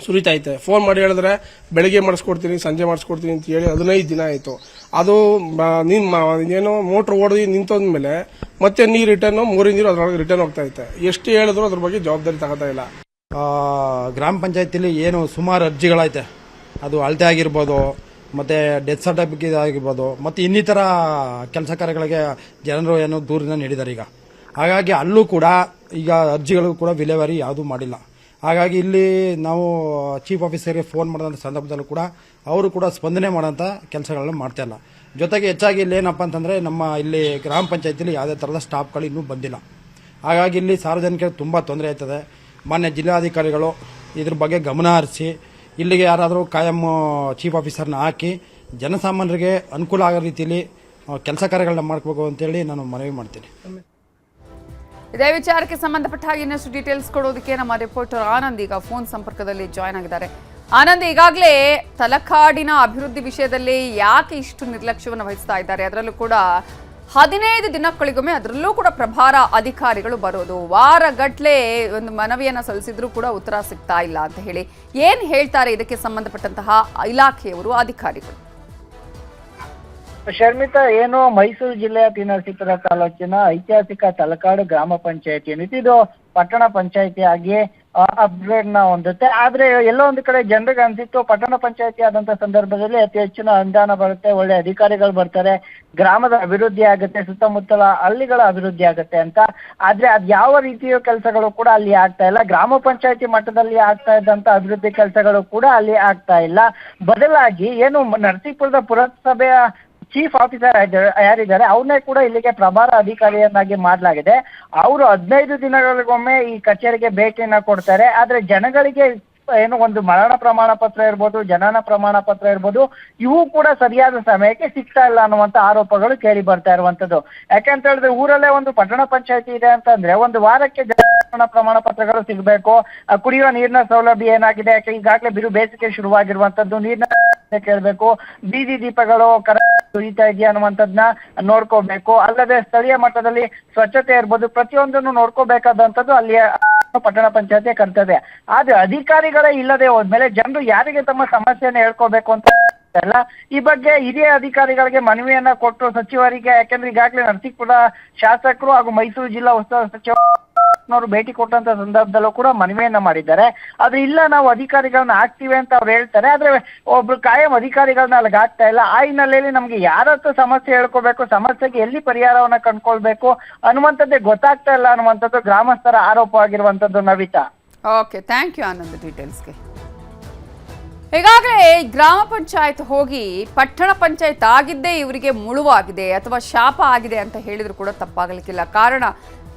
G: ಸುರಿತೈತೆ. ಫೋನ್ ಮಾಡಿ ಹೇಳಿದ್ರೆ ಬೆಳಿಗ್ಗೆ ಮಾಡಿಸ್ಕೊಡ್ತೀನಿ, ಸಂಜೆ ಮಾಡಿಸ್ಕೊಡ್ತೀನಿ ಅಂತ ಹೇಳಿ 15 ದಿನ ಆಯ್ತು. ಅದು ಏನೋ ಮೋಟರ್ ಓಡಿ ನಿಂತೋದ್ಮೇಲೆ ಮತ್ತೆ ನೀರು ರಿಟರ್ನ್ 3 ನೀರು ಅದ್ರೊಳಗೆ ರಿಟರ್ನ್ ಹೋಗ್ತಾ ಐತೆ. ಎಷ್ಟು ಹೇಳಿದ್ರು ಅದ್ರ ಬಗ್ಗೆ ಜವಾಬ್ದಾರಿ ತಗೋತಾ ಇಲ್ಲ.
H: ಗ್ರಾಮ ಪಂಚಾಯತಿಲಿ ಏನು ಸುಮಾರು ಅರ್ಜಿಗಳೈತೆ, ಅದು ಅಳತೆ ಆಗಿರ್ಬೋದು, ಮತ್ತೆ ಡೆತ್ ಸರ್ಟಿಫಿಕೇಟ್ ಆಗಿರ್ಬೋದು, ಮತ್ತೆ ಇನ್ನಿತರ ಕೆಲಸ ಕಾರ್ಯಗಳಿಗೆ ಜನರು ಏನೋ ದೂರದಿಂದ ನೀಡಿದ್ದಾರೆ. ಈಗ ಹಾಗಾಗಿ ಅಲ್ಲೂ ಕೂಡ ಈಗ ಅರ್ಜಿಗಳು ಕೂಡ ವಿಲೇವಾರಿ ಯಾವುದೂ ಮಾಡಿಲ್ಲ. ಹಾಗಾಗಿ ಇಲ್ಲಿ ನಾವು ಚೀಫ್ ಆಫೀಸರ್ಗೆ ಫೋನ್ ಮಾಡಿದಂಥ ಸಂದರ್ಭದಲ್ಲೂ ಕೂಡ ಅವರು ಕೂಡ ಸ್ಪಂದನೆ ಮಾಡೋಂಥ ಕೆಲಸಗಳನ್ನ ಮಾಡ್ತಾ ಇಲ್ಲ. ಜೊತೆಗೆ ಹೆಚ್ಚಾಗಿ ಇಲ್ಲಿ ಏನಪ್ಪ ಅಂತಂದರೆ ನಮ್ಮ ಇಲ್ಲಿ ಗ್ರಾಮ ಪಂಚಾಯತಿಲಿ ಯಾವುದೇ ಥರದ ಸ್ಟಾಫ್ಗಳು ಇನ್ನೂ ಬಂದಿಲ್ಲ. ಹಾಗಾಗಿ ಇಲ್ಲಿ ಸಾರ್ವಜನಿಕರಿಗೆ ತುಂಬ ತೊಂದರೆ ಆಯ್ತದೆ. ಮಾನ್ಯ ಜಿಲ್ಲಾಧಿಕಾರಿಗಳು ಇದ್ರ ಬಗ್ಗೆ ಗಮನ ಹರಿಸಿ ಇಲ್ಲಿಗೆ ಯಾರಾದರೂ ಕಾಯಂ ಚೀಫ್ ಆಫೀಸರ್ನ ಹಾಕಿ ಜನಸಾಮಾನ್ಯರಿಗೆ ಅನುಕೂಲ ಆಗೋ ರೀತಿಯಲ್ಲಿ ಕೆಲಸ ಕಾರ್ಯಗಳನ್ನ ಮಾಡಬೇಕು ಅಂತೇಳಿ ನಾನು ಮನವಿ ಮಾಡ್ತೀನಿ.
A: ಇದೇ ವಿಚಾರಕ್ಕೆ ಸಂಬಂಧಪಟ್ಟ ಹಾಗೆ ಇನ್ನಷ್ಟು ಡೀಟೇಲ್ಸ್ ಕೊಡೋದಕ್ಕೆ ನಮ್ಮ ರಿಪೋರ್ಟರ್ ಆನಂದ್ ಈಗ ಫೋನ್ ಸಂಪರ್ಕದಲ್ಲಿ ಜಾಯ್ನ್ ಆಗಿದ್ದಾರೆ. ಆನಂದ್, ಈಗಾಗಲೇ ತಲಕಾಡಿನ ಅಭಿವೃದ್ಧಿ ವಿಷಯದಲ್ಲಿ ಯಾಕೆ ಇಷ್ಟು ನಿರ್ಲಕ್ಷ್ಯವನ್ನು ವಹಿಸ್ತಾ ಇದ್ದಾರೆ? ಅದರಲ್ಲೂ ಕೂಡ 15 ದಿನಗಳಿಗೊಮ್ಮೆ ಅದರಲ್ಲೂ ಕೂಡ ಪ್ರಭಾರ ಅಧಿಕಾರಿಗಳು ಬರೋದು, ವಾರಗಟ್ಲೆ ಒಂದು ಮನವಿಯನ್ನ ಸಲ್ಲಿಸಿದ್ರೂ ಕೂಡ ಉತ್ತರ ಸಿಗ್ತಾ ಇಲ್ಲ ಅಂತ ಹೇಳಿ ಏನ್ ಹೇಳ್ತಾರೆ ಇದಕ್ಕೆ ಸಂಬಂಧಪಟ್ಟಂತಹ ಇಲಾಖೆಯವರು, ಅಧಿಕಾರಿಗಳು?
I: ಶರ್ಮಿತಾ, ಏನು ಮೈಸೂರು ಜಿಲ್ಲೆಯ ಟಿ ನರಸೀಪುರ ತಾಲೂಕಿನ ಐತಿಹಾಸಿಕ ತಲಕಾಡು ಗ್ರಾಮ ಪಂಚಾಯತಿ ಏನಿದೆ, ಇದು ಪಟ್ಟಣ ಪಂಚಾಯತಿ ಆಗಿ ಅಪ್ಗ್ರೇಡ್ ನ ಹೊಂದುತ್ತೆ. ಆದ್ರೆ ಎಲ್ಲೋ ಒಂದು ಕಡೆ ಜನರಿಗೆ ಅನ್ಸಿತ್ತು ಪಟ್ಟಣ ಪಂಚಾಯತಿ ಆದಂತ ಸಂದರ್ಭದಲ್ಲಿ ಅತಿ ಹೆಚ್ಚಿನ ಅನುದಾನ ಬರುತ್ತೆ, ಒಳ್ಳೆ ಅಧಿಕಾರಿಗಳು ಬರ್ತಾರೆ, ಗ್ರಾಮದ ಅಭಿವೃದ್ಧಿ ಆಗುತ್ತೆ, ಸುತ್ತಮುತ್ತಲ ಹಳ್ಳಿಗಳ ಅಭಿವೃದ್ಧಿ ಆಗುತ್ತೆ ಅಂತ. ಆದ್ರೆ ಅದ್ ಯಾವ ರೀತಿಯ ಕೆಲಸಗಳು ಕೂಡ ಅಲ್ಲಿ ಆಗ್ತಾ ಇಲ್ಲ. ಗ್ರಾಮ ಪಂಚಾಯತಿ ಮಟ್ಟದಲ್ಲಿ ಆಗ್ತಾ ಇದ್ದಂತ ಅಭಿವೃದ್ಧಿ ಕೆಲಸಗಳು ಕೂಡ ಅಲ್ಲಿ ಆಗ್ತಾ ಇಲ್ಲ. ಬದಲಾಗಿ ಏನು ನರಸೀಪುರದ ಪುರಸಭೆಯ ಚೀಫ್ ಆಫೀಸರ್ ಯಾರಿದ್ದಾರೆ ಅವ್ರನ್ನೇ ಕೂಡ ಇಲ್ಲಿಗೆ ಪ್ರಭಾರ ಅಧಿಕಾರಿಯನ್ನಾಗಿ ಮಾಡಲಾಗಿದೆ. ಅವರು 15 ದಿನಗಳಿಗೊಮ್ಮೆ ಈ ಕಚೇರಿಗೆ ಭೇಟಿಯನ್ನ ಕೊಡ್ತಾರೆ. ಆದ್ರೆ ಜನಗಳಿಗೆ ಏನು ಒಂದು ಮರಣ ಪ್ರಮಾಣ ಪತ್ರ ಇರ್ಬೋದು, ಜನನ ಪ್ರಮಾಣ ಪತ್ರ ಇರ್ಬೋದು, ಇವು ಕೂಡ ಸರಿಯಾದ ಸಮಯಕ್ಕೆ ಸಿಗ್ತಾ ಇಲ್ಲ ಅನ್ನುವಂತ ಆರೋಪಗಳು ಕೇಳಿ ಬರ್ತಾ ಇರುವಂತದ್ದು. ಯಾಕಂತ ಹೇಳಿದ್ರೆ ಊರಲ್ಲೇ ಒಂದು ಪಟ್ಟಣ ಪಂಚಾಯತಿ ಇದೆ ಅಂತಂದ್ರೆ ಒಂದು ವಾರಕ್ಕೆ ಜನನ ಪ್ರಮಾಣ ಪತ್ರಗಳು ಸಿಗಬೇಕು. ಕುಡಿಯುವ ನೀರಿನ ಸೌಲಭ್ಯ ಏನಾಗಿದೆ, ಯಾಕೆ ಈಗಾಗಲೇ ಬಿರು ಬೇಸಿಗೆ ಶುರುವಾಗಿರುವಂತದ್ದು, ನೀರಿನ ಕೇಳಬೇಕು, ಬೀದಿ ದೀಪಗಳು ಉರಿತಾ ಇದೆಯಾ ಅನ್ನುವಂಥದ್ದನ್ನ ನೋಡ್ಕೋಬೇಕು. ಅಲ್ಲದೆ ಸ್ಥಳೀಯ ಮಟ್ಟದಲ್ಲಿ ಸ್ವಚ್ಛತೆ ಇರ್ಬೋದು, ಪ್ರತಿಯೊಂದನ್ನು ನೋಡ್ಕೋಬೇಕಾದಂಥದ್ದು ಅಲ್ಲಿಯ ಪಟ್ಟಣ ಪಂಚಾಯತಿ ಕರ್ತವ್ಯ. ಆದ್ರೆ ಅಧಿಕಾರಿಗಳೇ ಇಲ್ಲದೆ ಹೋದ್ಮೇಲೆ ಜನರು ಯಾರಿಗೆ ತಮ್ಮ ಸಮಸ್ಯೆಯನ್ನು ಹೇಳ್ಕೋಬೇಕು ಅಂತ ಇಲ್ಲ. ಈ ಬಗ್ಗೆ ಹಿರಿಯ ಅಧಿಕಾರಿಗಳಿಗೆ ಮನವಿಯನ್ನ ಕೊಟ್ಟು ಸಚಿವರಿಗೆ, ಯಾಕಂದ್ರೆ ಈಗಾಗಲೇ ನರಸೀಪುರ ಶಾಸಕರು ಹಾಗೂ ಮೈಸೂರು ಜಿಲ್ಲಾ ಉಸ್ತುವಾರಿ ಸಚಿವರು ಭೇಟಿ ಕೊಟ್ಟಂತ ಸಂದರ್ಭದಲ್ಲೂ ಕೂಡ ಮನವಿಯನ್ನ ಮಾಡಿದ್ದಾರೆ. ಆದ್ರೆ ಇಲ್ಲ, ನಾವು ಅಧಿಕಾರಿಗಳನ್ನ ಹಾಕ್ತೀವಿ ಅಂತ ಅವ್ರು ಹೇಳ್ತಾರೆ. ಆದ್ರೆ ಒಬ್ರು ಕಾಯಂ ಅಧಿಕಾರಿಗಳನ್ನ ಅಲ್ಲಿಗೆ ಆಗ್ತಾ ಇಲ್ಲ. ಆ ಹಿನ್ನೆಲೆಯಲ್ಲಿ ನಮ್ಗೆ ಯಾರತ್ರ ಸಮಸ್ಯೆ ಹೇಳ್ಕೋಬೇಕು, ಸಮಸ್ಯೆಗೆ ಎಲ್ಲಿ ಪರಿಹಾರವನ್ನ ಕಂಡ್ಕೊಳ್ಬೇಕು ಅನ್ನುವಂಥದ್ದೇ ಗೊತ್ತಾಗ್ತಾ ಇಲ್ಲ ಅನ್ನುವಂಥದ್ದು ಗ್ರಾಮಸ್ಥರ ಆರೋಪವಾಗಿರುವಂತದ್ದು. Navitha,
A: okay, thank you Anand ಡೀಟೇಲ್ಸ್ಗೆ. ಈಗಾಗಲೇ ಗ್ರಾಮ ಪಂಚಾಯತ್ ಹೋಗಿ ಪಟ್ಟಣ ಪಂಚಾಯತ್ ಆಗಿದ್ದೇ ಇವರಿಗೆ ಮುಳುವಾಗಿದೆ ಅಥವಾ ಶಾಪ ಆಗಿದೆ ಅಂತ ಹೇಳಿದ್ರು ಕೂಡ ತಪ್ಪಾಗಲಿಕ್ಕಿಲ್ಲ. ಕಾರಣ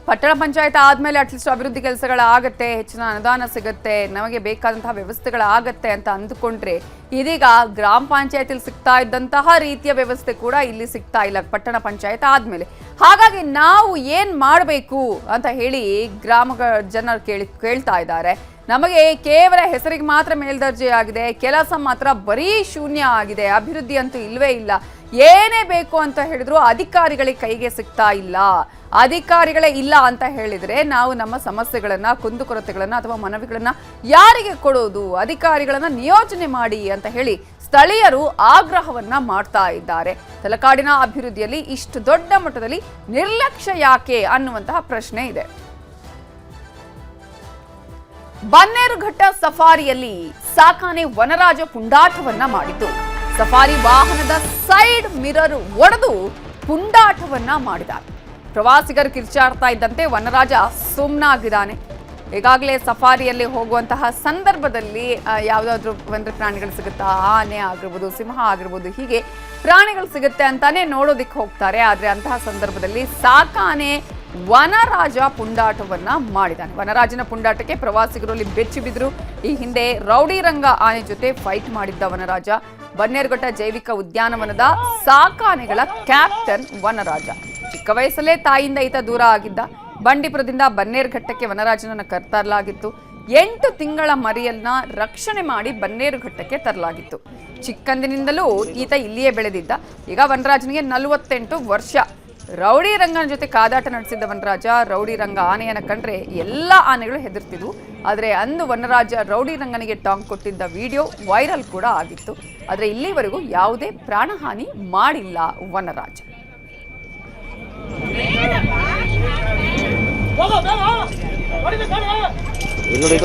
A: ಪಟ್ಟಣ ಪಂಚಾಯತ್ ಆದಮೇಲೆ ಅಟ್ಲೀಸ್ಟ್ ಅಭಿವೃದ್ಧಿ ಕೆಲಸಗಳಾಗತ್ತೆ, ಹೆಚ್ಚಿನ ಅನುದಾನ ಸಿಗುತ್ತೆ, ನಮಗೆ ಬೇಕಾದಂತಹ ವ್ಯವಸ್ಥೆಗಳಾಗತ್ತೆ ಅಂತ ಅಂದುಕೊಂಡ್ರೆ ಇದೀಗ ಗ್ರಾಮ ಪಂಚಾಯತಿಲಿ ಸಿಗ್ತಾ ಇದ್ದಂತಹ ರೀತಿಯ ವ್ಯವಸ್ಥೆ ಕೂಡ ಇಲ್ಲಿ ಸಿಗ್ತಾ ಇಲ್ಲ ಪಟ್ಟಣ ಪಂಚಾಯತ್ ಆದಮೇಲೆ. ಹಾಗಾಗಿ ನಾವು ಏನು ಮಾಡಬೇಕು ಅಂತ ಹೇಳಿ ಗ್ರಾಮಗಳ ಜನರು ಕೇಳ್ತಾ ಇದ್ದಾರೆ. ನಮಗೆ ಕೇವಲ ಹೆಸರಿಗೆ ಮಾತ್ರ ಮೇಲ್ದರ್ಜೆ ಆಗಿದೆ, ಕೆಲಸ ಮಾತ್ರ ಬರೀ ಶೂನ್ಯ ಆಗಿದೆ, ಅಭಿವೃದ್ಧಿ ಅಂತೂ ಇಲ್ವೇ ಇಲ್ಲ. ಏನೇ ಬೇಕು ಅಂತ ಹೇಳಿದ್ರು ಅಧಿಕಾರಿಗಳಿಗೆ ಕೈಗೆ ಸಿಗ್ತಾ ಇಲ್ಲ. ಅಧಿಕಾರಿಗಳೇ ಇಲ್ಲ ಅಂತ ಹೇಳಿದ್ರೆ ನಾವು ನಮ್ಮ ಸಮಸ್ಯೆಗಳನ್ನ, ಕುಂದುಕೊರತೆಗಳನ್ನ ಅಥವಾ ಮನವಿಗಳನ್ನ ಯಾರಿಗೆ ಕೊಡೋದು? ಅಧಿಕಾರಿಗಳನ್ನ ನಿಯೋಜನೆ ಮಾಡಿ ಅಂತ ಹೇಳಿ ಸ್ಥಳೀಯರು ಆಗ್ರಹವನ್ನ ಮಾಡ್ತಾ ಇದ್ದಾರೆ. ತಲಕಾಡಿನ ಅಭಿವೃದ್ಧಿಯಲ್ಲಿ ಇಷ್ಟು ದೊಡ್ಡ ಮಟ್ಟದಲ್ಲಿ ನಿರ್ಲಕ್ಷ್ಯ ಯಾಕೆ ಅನ್ನುವಂತಹ ಪ್ರಶ್ನೆ ಇದೆ. ಬನ್ನೇರುಘಟ್ಟ ಸಫಾರಿಯಲ್ಲಿ ಸಾಕಾನೆ ವನರಾಜ ಪುಂಡಾಟವನ್ನ ಮಾಡಿದ್ದು, ಸಫಾರಿ ವಾಹನದ ಸೈಡ್ ಮಿರರ್ ಒಡೆದು ಪುಂಡಾಟವನ್ನ ಮಾಡಿದ್ದಾರೆ. ಪ್ರವಾಸಿಗರು ಕಿರ್ಚಾಡ್ತಾ ಇದ್ದಂತೆ ವನರಾಜ ಸುಮ್ಮನಾಗಿದ್ದಾನೆ. ಈಗಾಗಲೇ ಸಫಾರಿಯಲ್ಲಿ ಹೋಗುವಂತಹ ಸಂದರ್ಭದಲ್ಲಿ ಯಾವುದಾದ್ರೂ ಒಂದು ಪ್ರಾಣಿಗಳು ಸಿಗುತ್ತಾ, ಆನೆ ಆಗಿರ್ಬೋದು, ಸಿಂಹ ಆಗಿರ್ಬೋದು, ಹೀಗೆ ಪ್ರಾಣಿಗಳು ಸಿಗುತ್ತೆ ಅಂತಾನೆ ನೋಡೋದಿಕ್ಕೆ ಹೋಗ್ತಾರೆ. ಆದರೆ ಅಂತಹ ಸಂದರ್ಭದಲ್ಲಿ ಸಾಕಾನೆ ವನರಾಜ ಪುಂಡಾಟವನ್ನ ಮಾಡಿದ್ದಾನೆ. ವನರಾಜನ ಪುಂಡಾಟಕ್ಕೆ ಪ್ರವಾಸಿಗರು ಅಲ್ಲಿ ಬೆಚ್ಚಿ ಬಿದ್ರು. ಈ ಹಿಂದೆ ರೌಡಿ ರಂಗ ಆನೆ ಜೊತೆ ಫೈಟ್ ಮಾಡಿದ್ದ ವನರಾಜ ಬನ್ನೇರುಘಟ್ಟ ಜೈವಿಕ ಉದ್ಯಾನವನದ ಸಾಕಾನೆಗಳ ಕ್ಯಾಪ್ಟನ್ ವನರಾಜ. ಚಿಕ್ಕ ವಯಸ್ಸಲ್ಲೇ ತಾಯಿಯಿಂದ ಈತ ದೂರ ಆಗಿದ್ದ. ಬಂಡೀಪುರದಿಂದ ಬನ್ನೇರುಘಟ್ಟಕ್ಕೆ ವನರಾಜನನ್ನು ಕರ್ತರಲಾಗಿತ್ತು. 8 ತಿಂಗಳ ಮರಿಯನ್ನ ರಕ್ಷಣೆ ಮಾಡಿ ಬನ್ನೇರುಘಟ್ಟಕ್ಕೆ ತರಲಾಗಿತ್ತು. ಚಿಕ್ಕಂದಿನಿಂದಲೂ ಈತ ಇಲ್ಲಿಯೇ ಬೆಳೆದಿದ್ದ. ಈಗ ವನರಾಜನಿಗೆ 48 ವರ್ಷ. ರೌಡಿ ರಂಗನ ಜೊತೆ ಕಾದಾಟ ನಡೆಸಿದ್ದ ವನರಾಜ ರೌಡಿ ರಂಗ ಆನೆಯನ್ನು ಕಂಡ್ರೆ ಎಲ್ಲ ಆನೆಗಳು ಹೆದರ್ತಿದ್ವು. ಆದರೆ ಅಂದು ವನರಾಜ ರೌಡಿ ರಂಗನಿಗೆ ಟಾಂಗ್ ಕೊಟ್ಟಿದ್ದ ವಿಡಿಯೋ ವೈರಲ್ ಕೂಡ ಆಗಿತ್ತು. ಆದರೆ ಇಲ್ಲಿವರೆಗೂ ಯಾವುದೇ ಪ್ರಾಣಹಾನಿ ಮಾಡಿಲ್ಲ ವನರಾಜ.
J: ನೋಡಿ